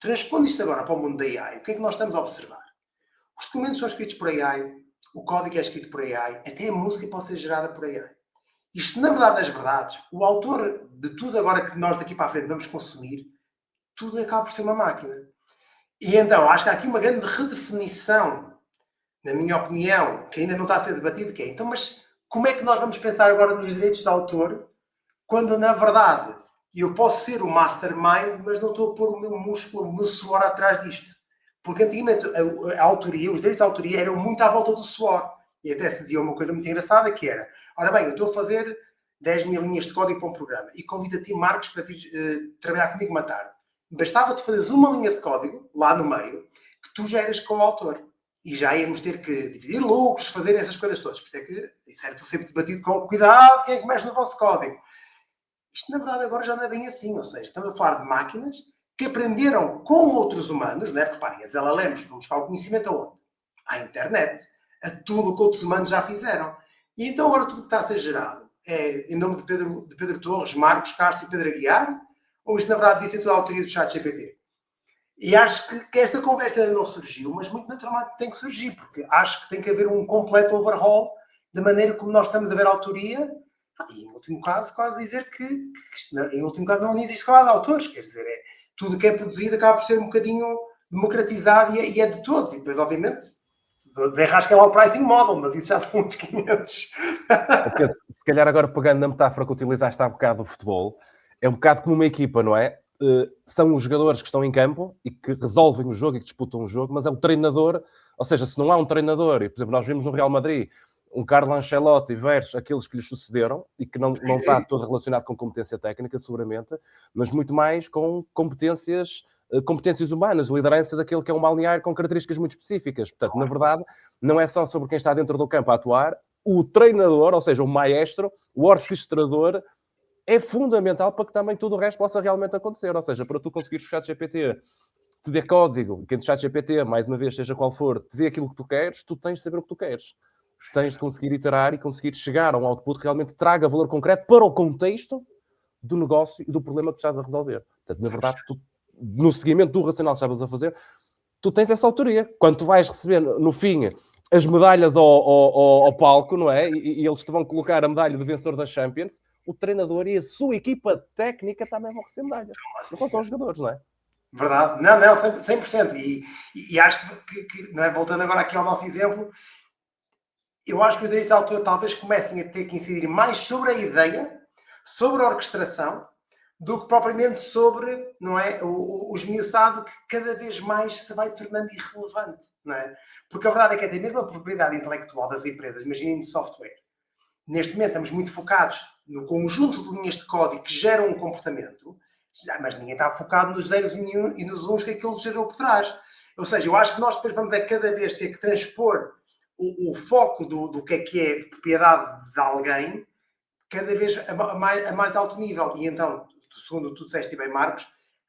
Transpondo isto agora para o mundo da AI, o que é que nós estamos a observar? Os documentos são escritos por AI, o código é escrito por AI, até a música pode ser gerada por AI. Isto, na verdade das verdades, o autor de tudo agora que nós daqui para a frente vamos consumir, tudo acaba por ser uma máquina. E então, acho que há aqui uma grande redefinição, na minha opinião, que ainda não está a ser debatido, que é, então, mas como é que nós vamos pensar agora nos direitos de autor, quando, na verdade, eu posso ser o mastermind, mas não estou a pôr o meu músculo, o meu suor atrás disto. Porque antigamente a autoria, os direitos de autoria eram muito à volta do suor. E até se dizia uma coisa muito engraçada, que era, ora bem, eu estou a fazer 10 mil linhas de código para um programa e convido a ti, Marcos, para vir trabalhar comigo uma tarde. Bastava-te fazeres uma linha de código, lá no meio, que tu já eras co-autor. E já íamos ter que dividir lucros, fazer essas coisas todas. Por isso é que isso era tudo sempre debatido com cuidado, quem é que mexe no vosso código. Isto, na verdade, agora já não é bem assim. Ou seja, estamos a falar de máquinas que aprenderam com outros humanos, não é? Porque, reparem, as LLMs vão buscar o conhecimento aonde? À internet. A tudo o que outros humanos já fizeram. E então agora tudo que está a ser gerado é em nome de Pedro Torres, Marcos Castro e Pedro Aguiar? Ou isto, na verdade, disse toda a autoria do ChatGPT? E acho que esta conversa ainda não surgiu, mas muito naturalmente tem que surgir, porque acho que tem que haver um completo overhaul da maneira como nós estamos a ver a autoria. E, em último caso, quase dizer que em último caso, não existe falar de autores. Quer dizer, tudo que é produzido acaba por ser um bocadinho democratizado e é de todos. E depois, obviamente, desenrasca lá o pricing model, mas isso já são uns 500. Porque, se calhar agora pegando na metáfora que utilizaste há bocado do futebol, é um bocado como uma equipa, não é? São os jogadores que estão em campo e que resolvem o jogo e que disputam o jogo, mas é o treinador, ou seja, se não há um treinador, e por exemplo, nós vimos no Real Madrid um Carlo Ancelotti versus aqueles que lhes sucederam e que não está todo relacionado com competência técnica, seguramente, mas muito mais com competências humanas, liderança daquele que é um balneário com características muito específicas. Portanto, na verdade, não é só sobre quem está dentro do campo a atuar, o treinador, ou seja, o maestro, o orquestrador, é fundamental para que também tudo o resto possa realmente acontecer. Ou seja, para tu conseguires o ChatGPT te dê código, que o ChatGPT, mais uma vez, seja qual for, te dê aquilo que tu queres, tu tens de saber o que tu queres. Tens de conseguir iterar e conseguir chegar a um output que realmente traga valor concreto para o contexto do negócio e do problema que estás a resolver. Portanto, na verdade, tu, no seguimento do racional que estavas a fazer, tu tens essa autoria. Quando tu vais receber, no fim, as medalhas ao palco, não é? E eles te vão colocar a medalha de vencedor da Champions, o treinador e a sua equipa técnica também vão receber medalhas. Não são só os jogadores, não é? Verdade. Não, 100%. E acho que não é? Voltando agora aqui ao nosso exemplo, eu acho que os direitos de autor talvez comecem a ter que incidir mais sobre a ideia, sobre a orquestração, do que propriamente sobre, não é, o esmiuçado que cada vez mais se vai tornando irrelevante, não é? Porque a verdade é que até mesmo a propriedade intelectual das empresas, imaginem de software, neste momento estamos muito focados no conjunto de linhas de código que geram um comportamento, mas ninguém está focado nos zeros e nos uns que aquilo gerou por trás. Ou seja, eu acho que nós depois vamos cada vez ter que transpor o foco do que é propriedade de alguém cada vez a mais alto nível. E então, segundo tu disseste bem, Marcos,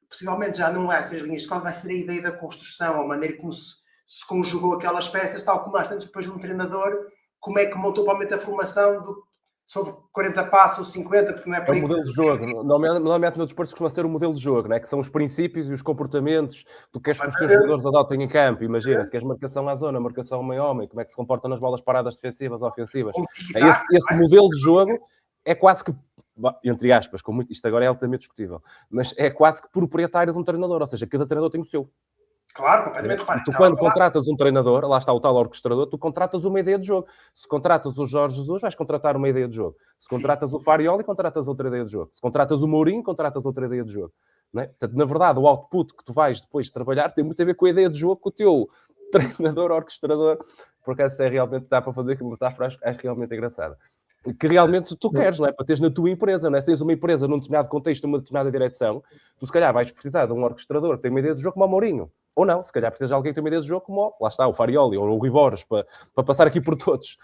possivelmente já não é essas linhas de código, vai ser a ideia da construção, a maneira como se conjugou aquelas peças, tal como nós temos depois de um treinador, como é que montou provavelmente a formação sobre 40 passos ou 50, porque não é por aí. É o modelo de jogo. Normalmente no desporto costuma ser o modelo de jogo, não é? Que são os princípios e os comportamentos do que os teus jogadores adotem em campo. Imagina, se queres marcação à zona, marcação homem-homem, como é que se comportam nas bolas paradas defensivas ou ofensivas. Esse modelo de jogo é quase que, entre aspas, isto agora é altamente discutível, mas é quase que proprietário de um treinador, ou seja, cada treinador tem o seu. Claro, completamente. Tu, quando contratas um treinador, lá está o tal orquestrador, tu contratas uma ideia de jogo. Se contratas o Jorge Jesus, vais contratar uma ideia de jogo. Se contratas o Farioli, contratas outra ideia de jogo. Se contratas o Mourinho, contratas outra ideia de jogo. Não é? Portanto, na verdade, o output que tu vais depois trabalhar tem muito a ver com a ideia de jogo que o teu treinador, orquestrador, porque essa é realmente, dá para fazer aquilo que metáfora, é realmente engraçada. Que realmente tu queres, não é? Para teres na tua empresa, não é? Se tens uma empresa num determinado contexto, numa determinada direção, tu se calhar vais precisar de um orquestrador que tem uma ideia de jogo como o Mourinho. Ou não, se calhar precisas de alguém que tem uma ideia de jogo como, lá está, o Farioli ou o Rui Borges, para passar aqui por todos.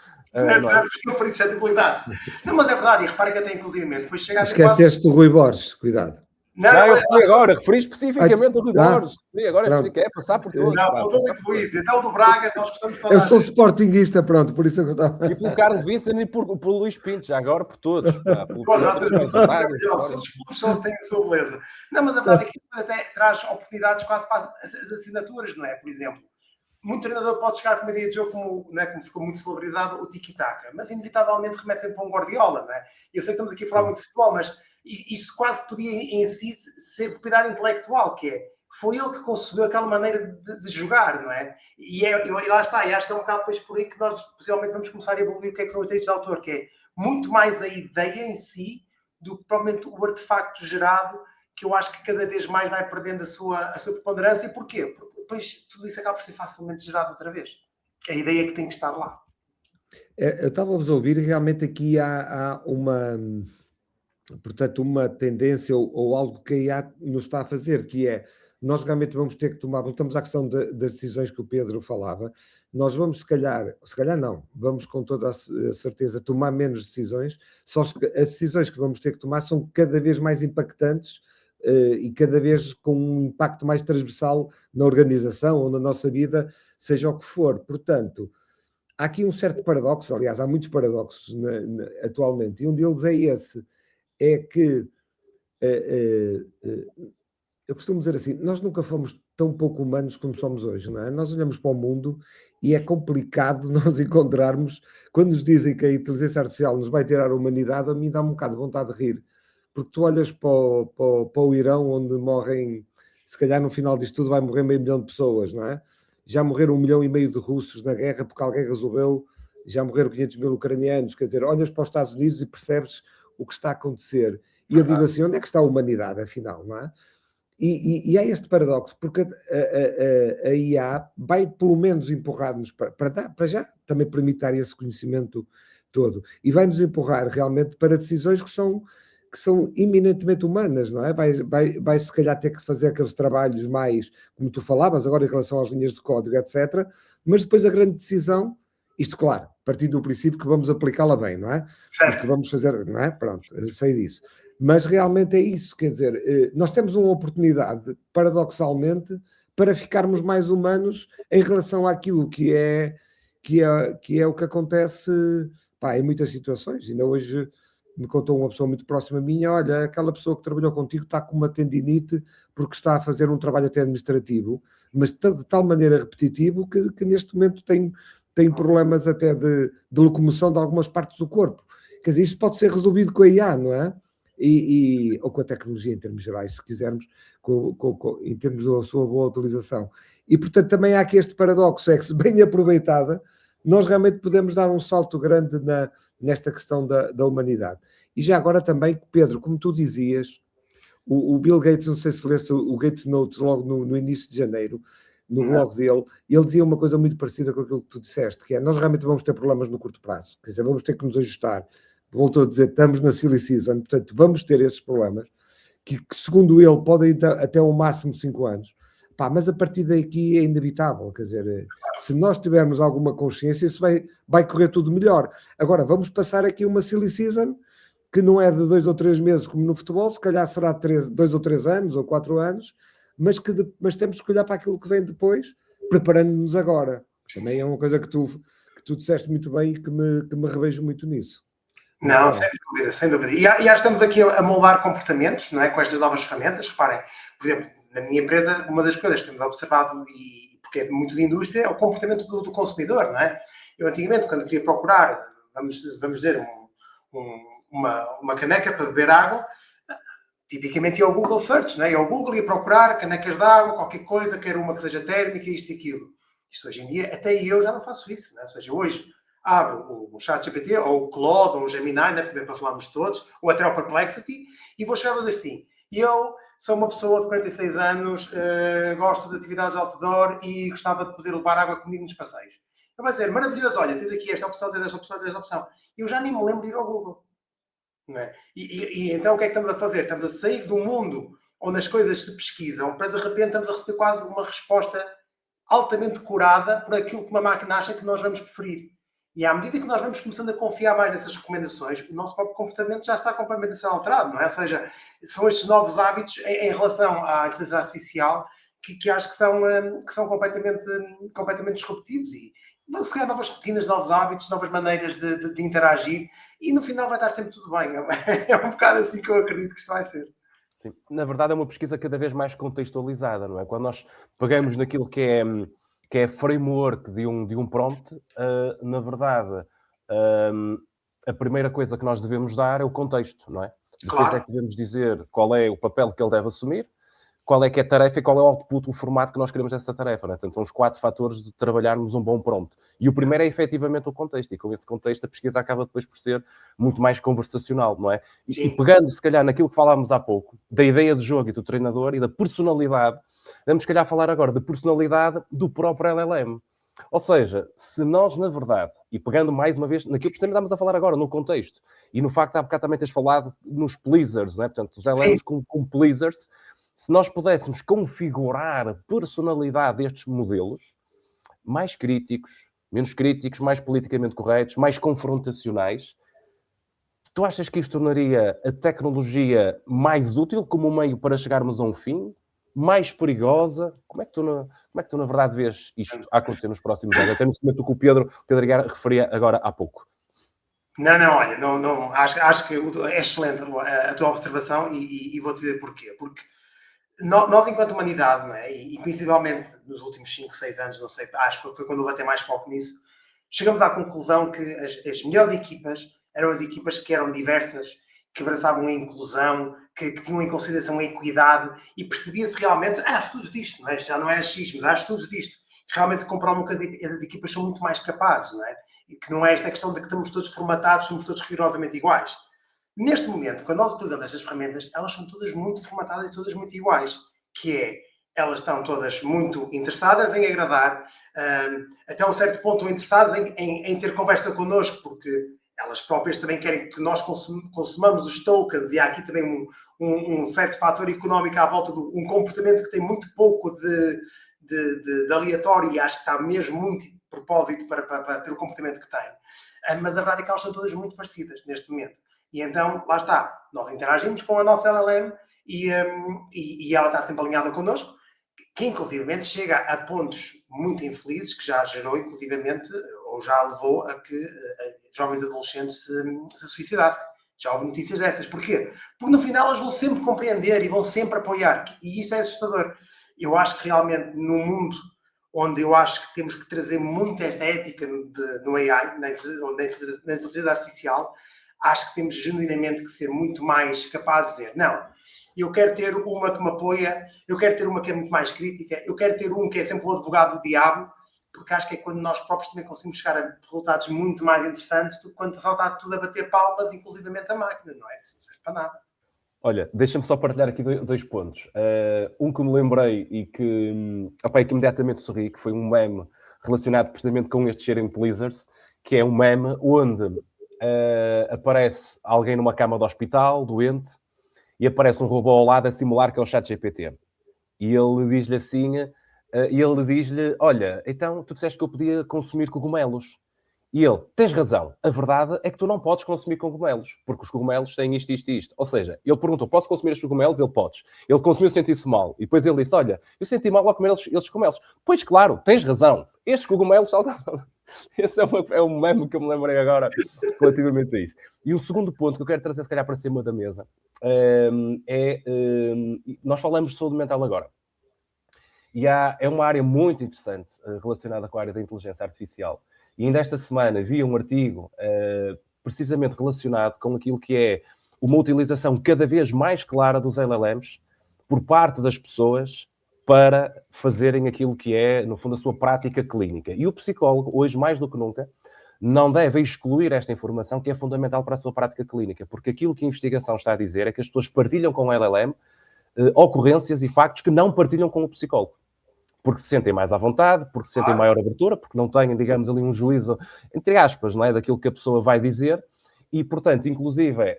Não foi de habilidades. Não, mas é verdade, e repara que até inclusivamente depois chega a... Esqueceste do Rui Borges, cuidado. Não, eu referi agora, referi especificamente o Rui Borges. Agora é passar por todos. Não, estão todos incluídos. Então o do Braga, nós gostamos de falar. Eu sou sportinguista, pronto, por isso é que eu estava... E pelo Carlos Vincent e por Luís Pinto, já agora por todos. Todos os clubes só têm a sua beleza. Não, mas a verdade é que até traz oportunidades quase para as assinaturas, não é? Por exemplo, muito treinador pode chegar com uma ideia de jogo como ficou muito celebrizado, o tiki-taka, mas inevitavelmente remete sempre para um Guardiola, não é? Eu sei que estamos aqui a falar muito de futebol, mas isso quase podia em si ser propriedade intelectual, que é foi ele que concebeu aquela maneira de jogar, não é? E lá está, e acho que é um bocado depois por aí que nós possivelmente vamos começar a evoluir o que são os direitos de autor, que é muito mais a ideia em si do que provavelmente o artefacto gerado, que eu acho que cada vez mais vai perdendo a sua preponderância. E porquê? Porque depois tudo isso acaba por ser facilmente gerado outra vez. A ideia é que tem que estar lá. Eu estava-vos a ouvir e realmente aqui há uma, portanto, uma tendência ou algo que a IA nos está a fazer, que é, nós realmente vamos ter que tomar, voltamos à questão das decisões que o Pedro falava, nós vamos se calhar não, vamos com toda a certeza tomar menos decisões, só que as decisões que vamos ter que tomar são cada vez mais impactantes e cada vez com um impacto mais transversal na organização ou na nossa vida, seja o que for. Portanto, há aqui um certo paradoxo, aliás, há muitos paradoxos atualmente, e um deles é esse, é que eu costumo dizer assim, nós nunca fomos tão pouco humanos como somos hoje, não é? Nós olhamos para o mundo e é complicado nós encontrarmos, quando nos dizem que a inteligência artificial nos vai tirar a humanidade, a mim dá um bocado de vontade de rir, porque tu olhas para o Irão, onde morrem, se calhar no final disto tudo vai morrer 500 mil de pessoas, não é? Já morreram 1,5 milhão de russos na guerra porque alguém resolveu, já morreram 500 mil ucranianos, quer dizer, olhas para os Estados Unidos e percebes o que está a acontecer. E eu digo assim, onde é que está a humanidade, afinal, não é? E há este paradoxo, porque a IA vai pelo menos empurrar-nos para já também permitir dar esse conhecimento todo, e vai-nos empurrar realmente para decisões que são eminentemente humanas, não é? Vai se calhar ter que fazer aqueles trabalhos mais, como tu falavas, agora em relação às linhas de código, etc., mas depois a grande decisão, isto claro, partindo do princípio que vamos aplicá-la bem, não é? Certo. E que vamos fazer, não é? Pronto, eu sei disso. Mas realmente é isso, quer dizer, nós temos uma oportunidade, paradoxalmente, para ficarmos mais humanos em relação àquilo que é o que acontece, pá, em muitas situações. Ainda hoje me contou uma pessoa muito próxima a mim, olha, aquela pessoa que trabalhou contigo está com uma tendinite porque está a fazer um trabalho até administrativo, mas de tal maneira repetitivo que neste momento tem problemas até de locomoção de algumas partes do corpo. Quer dizer, isto pode ser resolvido com a IA, não é? Ou com a tecnologia em termos gerais, se quisermos, em termos da sua boa utilização. E, portanto, também há aqui este paradoxo, é que se bem aproveitada, nós realmente podemos dar um salto grande nesta questão da humanidade. E já agora também, Pedro, como tu dizias, o Bill Gates, não sei se leste o Gates Notes logo no início de janeiro, no blog dele, ele dizia uma coisa muito parecida com aquilo que tu disseste, que é, nós realmente vamos ter problemas no curto prazo, quer dizer, vamos ter que nos ajustar. Voltou a dizer, estamos na silly season, portanto, vamos ter esses problemas, que segundo ele, podem ir até ao máximo 5 anos. Pá, mas a partir daqui é inevitável, quer dizer, se nós tivermos alguma consciência, isso vai correr tudo melhor. Agora, vamos passar aqui uma silly season, que não é de 2 ou 3 meses como no futebol, se calhar será 2 ou 3 anos ou 4 anos, mas temos que olhar para aquilo que vem depois, preparando-nos agora. Também é uma coisa que tu disseste muito bem e que me revejo muito nisso. Não, sem dúvida, sem dúvida. E já estamos aqui a moldar comportamentos, não é? Com estas novas ferramentas. Reparem, por exemplo, na minha empresa, uma das coisas que temos observado, e porque é muito de indústria, é o comportamento do consumidor, não é? Eu antigamente, quando queria procurar, vamos dizer, uma caneca para beber água, tipicamente ia ao Google Search, não é? Ia ao Google, ia procurar canecas de água, qualquer coisa, quer uma que seja térmica, isto e aquilo. Isto hoje em dia, até eu já não faço isso, não é? Ou seja, hoje abro o ChatGPT, ou o Claude, ou o Gemini, né, também para falarmos todos, ou até o Perplexity, e vou chegar a dizer assim, eu sou uma pessoa de 46 anos, gosto de atividades outdoor e gostava de poder levar água comigo nos passeios. Ele vai dizer, maravilhoso, olha, tens aqui esta opção, tens esta opção, tens esta opção. Eu já nem me lembro de ir ao Google. Não é? E então o que é que estamos a fazer? Estamos a sair do mundo onde as coisas se pesquisam para de repente estamos a receber quase uma resposta altamente curada por aquilo que uma máquina acha que nós vamos preferir. E à medida que nós vamos começando a confiar mais nessas recomendações, o nosso próprio comportamento já está completamente a ser alterado, não é? Ou seja, são estes novos hábitos em relação à inteligência artificial que acho que são completamente disruptivos e vão se criar novas rotinas, novos hábitos, novas maneiras de interagir e no final vai estar sempre tudo bem. É um bocado assim que eu acredito que isto vai ser. Sim. Na verdade é uma pesquisa cada vez mais contextualizada, não é? Quando nós pegamos naquilo que é framework de um prompt, na verdade, a primeira coisa que nós devemos dar é o contexto, não é? Depois Claro. é que devemos dizer qual é o papel que ele deve assumir, qual é que é a tarefa e qual é o output, o formato que nós queremos dessa tarefa. Né? Portanto, são os 4 fatores de trabalharmos um bom prompt. E o primeiro é efetivamente o contexto, e com esse contexto a pesquisa acaba depois por ser muito mais conversacional, não é? E pegando, se calhar, naquilo que falámos há pouco, da ideia de jogo e do treinador e da personalidade, vamos, se calhar, falar agora da personalidade do próprio LLM. Ou seja, se nós, na verdade, e pegando mais uma vez naquilo que estamos a falar agora, no contexto, e no facto de há bocado também teres falado nos pleasers, não é? Portanto, os LLMs com pleasers, se nós pudéssemos configurar a personalidade destes modelos, mais críticos, menos críticos, mais politicamente corretos, mais confrontacionais, tu achas que isto tornaria a tecnologia mais útil como meio para chegarmos a um fim? Mais perigosa? Como é que tu na verdade vês isto a acontecer nos próximos anos? Até no momento que o Pedro Aguiar referia agora há pouco. Não, olha, acho que é excelente a tua observação e vou-te dizer porquê. Porque nós, enquanto humanidade, não é? E principalmente nos últimos 5, 6 anos, não sei, acho que foi quando houve até mais foco nisso, chegamos à conclusão que as melhores equipas eram as equipas que eram diversas, que abraçavam a inclusão, que tinham em consideração a equidade, e percebia-se realmente, há estudos disto, não é? Isto já não é achismo, há estudos disto, que realmente comprovam que as equipas são muito mais capazes, não é? E que não é esta questão de que estamos todos formatados, somos todos rigorosamente iguais. Neste momento, quando nós utilizamos estas ferramentas, elas são todas muito formatadas e todas muito iguais, que é, elas estão todas muito interessadas em agradar, até um certo ponto interessadas em ter conversa connosco, porque elas próprias também querem que nós consumamos os tokens, e há aqui também um certo fator económico à volta de um comportamento que tem muito pouco de aleatório, e acho que está mesmo muito de propósito para ter o comportamento que tem. Mas a verdade é que elas são todas muito parecidas neste momento. E então, lá está, nós interagimos com a nossa LLM e ela está sempre alinhada connosco, que inclusivamente chega a pontos muito infelizes, que já gerou inclusivamente, ou já levou a que jovens adolescentes se suicidassem. Já houve notícias dessas. Porquê? Porque no final elas vão sempre compreender e vão sempre apoiar. E isso é assustador. Eu acho que realmente no mundo onde eu acho que temos que trazer muito esta ética no AI, na inteligência artificial, acho que temos genuinamente que ser muito mais capazes de dizer, não, eu quero ter uma que me apoia, eu quero ter uma que é muito mais crítica, eu quero ter um que é sempre o advogado do diabo, porque acho que é quando nós próprios também conseguimos chegar a resultados muito mais interessantes do que quando só está tudo a bater palmas, inclusivamente a máquina, não é? Isso não serve para nada. Olha, deixa-me só partilhar aqui 2 pontos. Um que me lembrei e que imediatamente sorri, que foi um meme relacionado precisamente com este sharing pleasers, que é um meme onde aparece alguém numa cama de hospital, doente, e aparece um robô ao lado a simular que é o ChatGPT. E ele diz-lhe assim, olha, então tu disseste que eu podia consumir cogumelos. E ele, tens razão, a verdade é que tu não podes consumir cogumelos, porque os cogumelos têm isto, isto e isto. Ou seja, ele perguntou, posso consumir estes cogumelos? Ele, podes. Ele consumiu, sentiu-se mal. E depois ele disse, olha, eu senti mal ao comer estes cogumelos. Pois claro, tens razão, estes cogumelos... Esse é um meme que eu me lembrei agora relativamente a isso. E o segundo ponto que eu quero trazer, se calhar, para cima da mesa, nós falamos de saúde mental agora. E é uma área muito interessante relacionada com a área da inteligência artificial. E ainda esta semana vi um artigo precisamente relacionado com aquilo que é uma utilização cada vez mais clara dos LLMs por parte das pessoas para fazerem aquilo que é, no fundo, a sua prática clínica. E o psicólogo, hoje mais do que nunca, não deve excluir esta informação que é fundamental para a sua prática clínica, porque aquilo que a investigação está a dizer é que as pessoas partilham com o LLM ocorrências e factos que não partilham com o psicólogo. Porque se sentem mais à vontade, porque se sentem maior abertura, porque não têm, digamos, ali um juízo, entre aspas, não é, daquilo que a pessoa vai dizer. E, portanto, inclusive,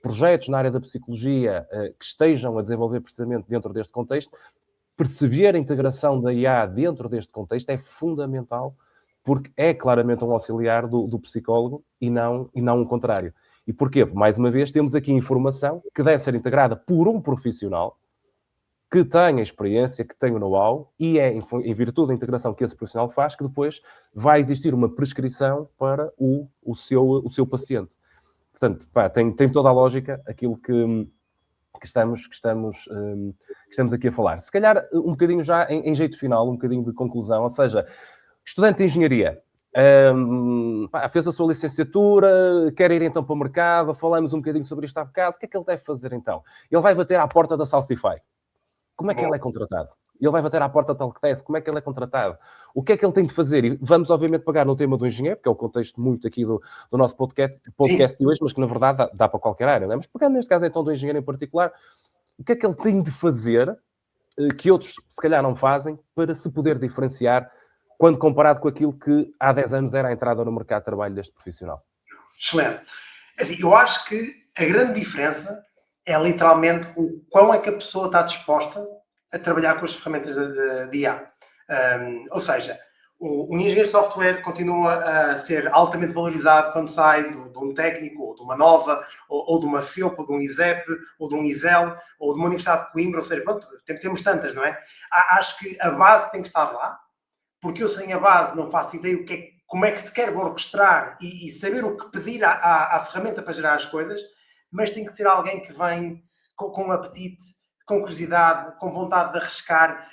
projetos na área da psicologia que estejam a desenvolver precisamente dentro deste contexto, perceber a integração da IA dentro deste contexto é fundamental, porque é claramente um auxiliar do psicólogo e não o contrário. E porquê? Mais uma vez, temos aqui informação que deve ser integrada por um profissional que tenha experiência, que tenha o know-how, e é em virtude da integração que esse profissional faz que depois vai existir uma prescrição para o seu paciente. Portanto, tem toda a lógica aquilo que estamos aqui a falar. Se calhar um bocadinho já em jeito final, um bocadinho de conclusão, ou seja, estudante de engenharia, fez a sua licenciatura, quer ir então para o mercado, falamos um bocadinho sobre isto há bocado, o que é que ele deve fazer então? Ele vai bater à porta da Salsify. Como é que ele é contratado? Ele vai bater à porta tal que desce, como é que ele é contratado? O que é que ele tem de fazer? E vamos, obviamente, pegar no tema do engenheiro, que é o contexto muito aqui do nosso podcast de hoje, mas que, na verdade, dá para qualquer área, não é? Mas pegando, neste caso, então, do engenheiro em particular, o que é que ele tem de fazer que outros, se calhar, não fazem para se poder diferenciar quando comparado com aquilo que há 10 anos era a entrada no mercado de trabalho deste profissional? Excelente. Assim, eu acho que a grande diferença é literalmente o quão é que a pessoa está disposta a trabalhar com as ferramentas de IA. Ou seja, o engenheiro de software continua a ser altamente valorizado quando sai de um técnico, ou de uma nova, ou de uma FEUP, ou de um ISEP, ou de um ISEL, ou de uma Universidade de Coimbra, ou seja, pronto, temos tantas, não é? Acho que a base tem que estar lá, porque eu sem a base não faço ideia como é que se quer orquestrar e saber o que pedir à ferramenta para gerar as coisas, mas tem que ser alguém que vem com apetite, com curiosidade, com vontade de arriscar.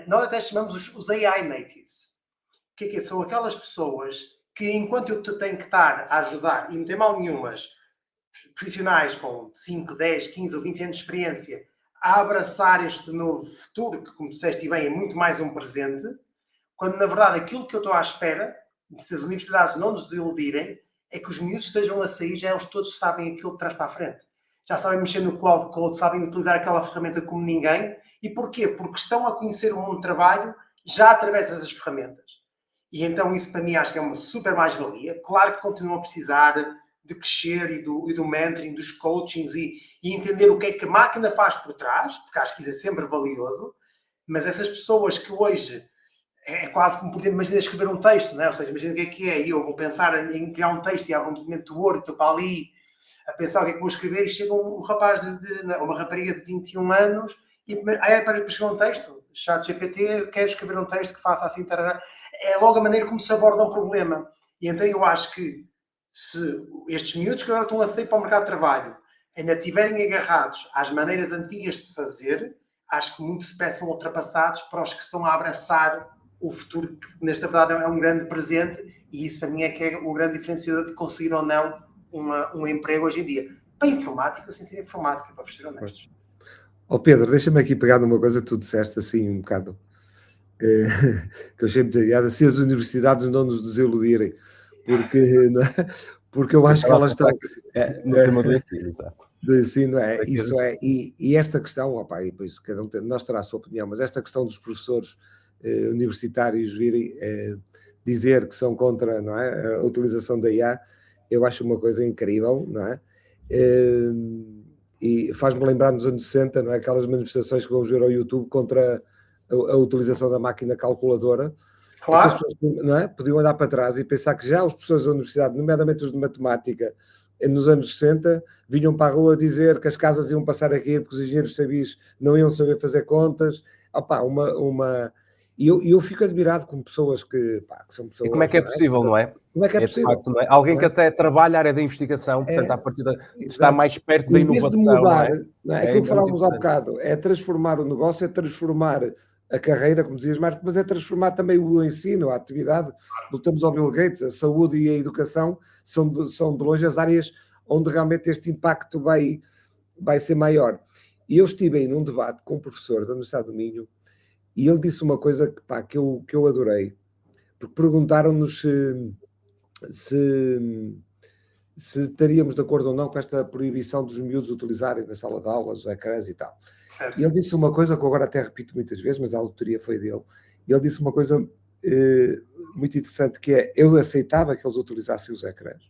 Nós até chamamos os AI natives. O que é? São aquelas pessoas que, enquanto eu tenho que estar a ajudar, e não tem mal nenhumas, profissionais com 5, 10, 15 ou 20 anos de experiência, a abraçar este novo futuro, que, como disseste bem, é muito mais um presente, quando, na verdade, aquilo que eu estou à espera, se as universidades não nos desiludirem, é que os miúdos estejam a sair, já eles todos sabem aquilo que traz para a frente. Já sabem mexer no Cloud Code, sabem utilizar aquela ferramenta como ninguém. E porquê? Porque estão a conhecer o mundo de trabalho já através dessas ferramentas. E então isso para mim acho que é uma super mais-valia. Claro que continuam a precisar de crescer e do mentoring, dos coachings e entender o que é que a máquina faz por trás, porque acho que isso é sempre valioso. Mas essas pessoas que hoje é quase como, por exemplo, imagina escrever um texto, não é? Ou seja, imagina o que é, e eu vou pensar em criar um texto e abro um documento do Word, estou para ali a pensar o que é que vou escrever e chega um rapaz, uma rapariga de 21 anos e para escrever um texto, ChatGPT, quero escrever um texto que faça assim, tarará. É logo a maneira como se aborda um problema. E então eu acho que se estes miúdos que agora estão a sair para o mercado de trabalho ainda estiverem agarrados às maneiras antigas de fazer, acho que muito depressa são ultrapassados para os que estão a abraçar o futuro, que nesta verdade é um grande presente, e isso para mim é que é o grande diferenciador de conseguir ou não um emprego hoje em dia. Para a informática, sem ser informática, para ser honestos. Pedro, deixa-me aqui pegar numa coisa que tu disseste assim um bocado, que eu achei muito aliada, se as universidades não nos desiludirem, porque eu acho que elas estão... No tema do ensino, exato. Do ensino, isso é, e esta questão, e depois cada um nós terá a sua opinião, mas esta questão dos professores universitários virem dizer que são contra, não é, a utilização da IA, eu acho uma coisa incrível, não é? E faz-me lembrar nos anos 60, não é? Aquelas manifestações que vamos ver ao YouTube contra a utilização da máquina calculadora. Claro. As pessoas, não é? Podiam olhar para trás e pensar que já os professores da universidade, nomeadamente os de matemática, nos anos 60, vinham para a rua dizer que as casas iam passar a cair porque os engenheiros civis não iam saber fazer contas. E eu fico admirado com pessoas que são pessoas... E como é que é possível, não é? Como é que é possível? De facto, não é? Alguém que até trabalha a área da investigação, portanto, a partir de estar mais perto da inovação. De mudar, não é? Aquilo que falávamos há bocado, é transformar o negócio, é transformar a carreira, como dizias, Marco, mas é transformar também o ensino, a atividade. Voltamos ao Bill Gates, a saúde e a educação são de longe as áreas onde realmente este impacto vai ser maior. E eu estive aí num debate com um professor da Universidade do Minho e ele disse uma coisa que eu adorei, porque perguntaram-nos se estaríamos de acordo ou não com esta proibição dos miúdos utilizarem na sala de aulas os ecrãs e tal. Certo. E ele disse uma coisa que eu agora até repito muitas vezes, mas a autoria foi dele. E ele disse uma coisa muito interessante, que é: eu aceitava que eles utilizassem os ecrãs,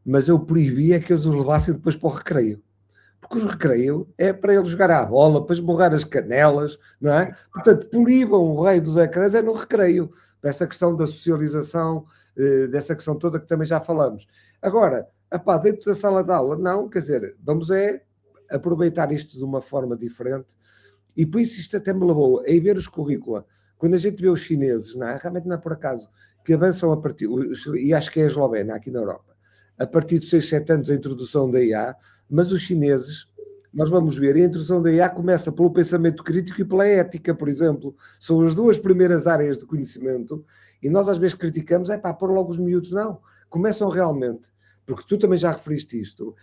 mas eu proibia que eles os levassem depois para o recreio. Porque o recreio é para eles jogar à bola, para esborrar as canelas, não é? Portanto, proíbam o rei dos ecrãs é no recreio. Essa questão da socialização, dessa questão toda que também já falamos. Agora, dentro da sala de aula, não, quer dizer, vamos aproveitar isto de uma forma diferente, e por isso isto até me levou a ir ver os currícula. Quando a gente vê os chineses, não é? Realmente não é por acaso, que avançam a partir, e acho que é a Eslovénia, aqui na Europa, a partir de 6, 7 anos a introdução da IA, mas os chineses, nós vamos ver, a introdução da IA começa pelo pensamento crítico e pela ética, por exemplo. São as duas primeiras áreas de conhecimento, e nós às vezes criticamos, pôr logo os miúdos, não. Começam realmente, porque tu também já referiste isto,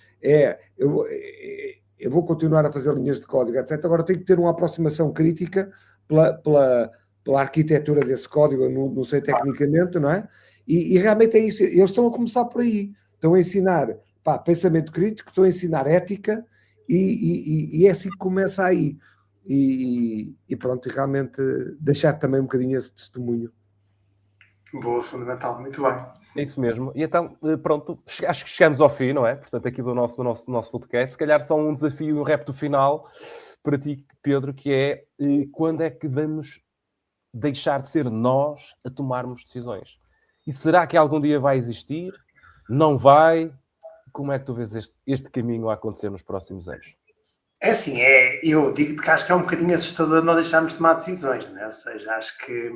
eu vou continuar a fazer linhas de código, etc. Agora tenho que ter uma aproximação crítica pela arquitetura desse código, eu não sei tecnicamente, não é? E realmente é isso, eles estão a começar por aí, estão a ensinar pensamento crítico, estão a ensinar ética, e é assim que começa aí. E pronto, e realmente deixar também um bocadinho esse testemunho. Boa, fundamental, muito bem. É isso mesmo. E então, pronto, acho que chegamos ao fim, não é? Portanto, aqui do nosso podcast. Se calhar só um desafio, um repto final para ti, Pedro, que é quando é que vamos deixar de ser nós a tomarmos decisões? E será que algum dia vai existir? Não vai? Como é que tu vês este caminho a acontecer nos próximos anos? É assim, eu digo-te que acho que é um bocadinho assustador não deixarmos de tomar decisões, né? Ou seja, acho que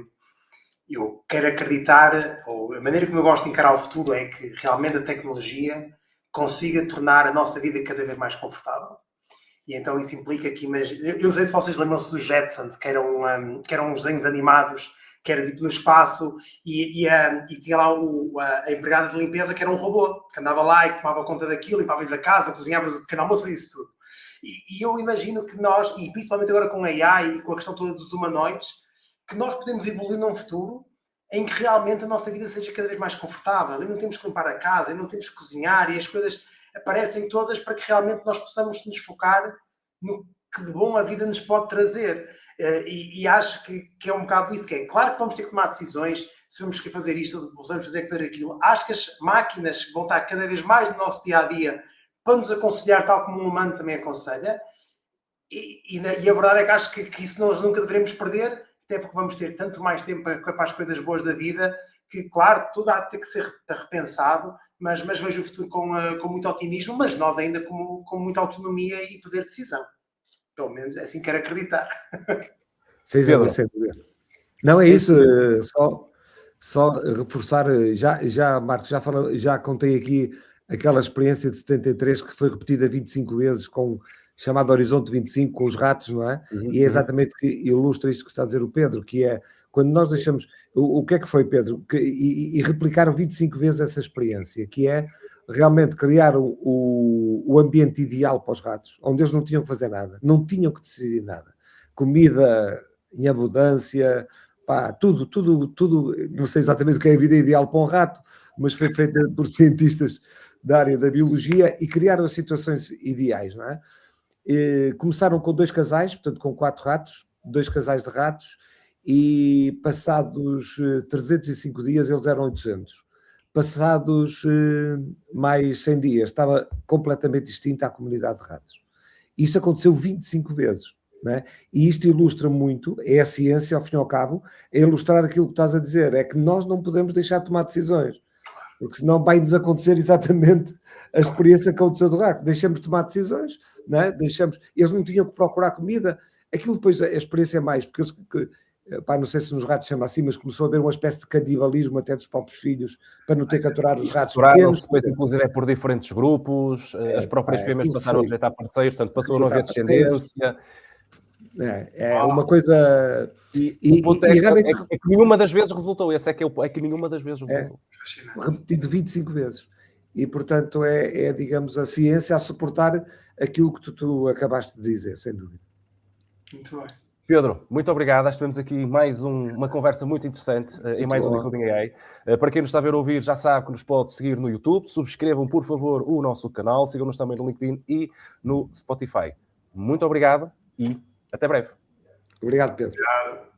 eu quero acreditar, ou a maneira como eu gosto de encarar o futuro é que realmente a tecnologia consiga tornar a nossa vida cada vez mais confortável. E então isso implica que, eu não sei se vocês lembram-se dos Jetsons, que eram uns desenhos animados, que era tipo no espaço, e tinha lá a empregada de limpeza, que era um robô, que andava lá e que tomava conta daquilo, limpava-lhes a casa, cozinhava o pequeno almoço e isso tudo. E eu imagino que nós, e principalmente agora com a AI e com a questão toda dos humanoides, que nós podemos evoluir num futuro em que realmente a nossa vida seja cada vez mais confortável, e não temos que limpar a casa, e não temos que cozinhar, e as coisas aparecem todas para que realmente nós possamos nos focar no que de bom a vida nos pode trazer. E acho que é um bocado isso, que é claro que vamos ter que tomar decisões, se vamos querer fazer isto, ou vamos fazer aquilo. Acho que as máquinas vão estar cada vez mais no nosso dia-a-dia para nos aconselhar tal como um humano também aconselha. E a verdade é que acho que isso nós nunca devemos perder, até porque vamos ter tanto mais tempo para as coisas boas da vida, que claro, tudo há de ter que ser repensado, mas vejo o futuro com muito otimismo, mas nós ainda com muita autonomia e poder de decisão. Pelo menos é assim que quero acreditar. Sem dúvida. Não, é isso, só reforçar, Marcos, já contei aqui aquela experiência de 73 que foi repetida 25 vezes chamado Horizonte 25, com os ratos, não é? E é exatamente que ilustra isto que está a dizer o Pedro, que é quando nós deixamos... O que é que foi, Pedro? E replicaram 25 vezes essa experiência, que é realmente criar o ambiente ideal para os ratos, onde eles não tinham que fazer nada, não tinham que decidir nada. Comida em abundância, tudo, não sei exatamente o que é a vida ideal para um rato, mas foi feita por cientistas da área da biologia e criaram as situações ideais, não é? Começaram com 2 casais, portanto com 4 ratos, 2 casais de ratos, e passados 305 dias eles eram 800. Passados mais 100 dias estava completamente distinta a comunidade de ratos. Isso aconteceu 25 vezes. Não é? E isto ilustra muito, é a ciência, ao fim e ao cabo, é ilustrar aquilo que estás a dizer, é que nós não podemos deixar de tomar decisões, porque senão vai-nos acontecer exatamente a experiência que aconteceu do rato. Deixamos de tomar decisões, não é? Eles não tinham que procurar comida, aquilo depois a experiência é mais, porque não sei se nos ratos chama assim, mas começou a haver uma espécie de canibalismo até dos próprios filhos, para não ter que aturar os ratos pequenos. Depois, inclusive, por diferentes grupos, as próprias fêmeas passaram a rejeitar parceiros, portanto, passou a não haver descendência. É uma coisa... E o ponto realmente... é que nenhuma das vezes resultou. Esse é que nenhuma das vezes resultou. Repetido 25 vezes. E, portanto, digamos, a ciência a suportar aquilo que tu acabaste de dizer, sem dúvida. Muito bem. Pedro, muito obrigado. Tivemos aqui mais uma conversa muito interessante em mais um Decoding AI. Para quem nos está a ver ou ouvir, já sabe que nos pode seguir no YouTube. Subscrevam, por favor, o nosso canal. Sigam-nos também no LinkedIn e no Spotify. Muito obrigado e até breve. Obrigado, Pedro. Obrigado.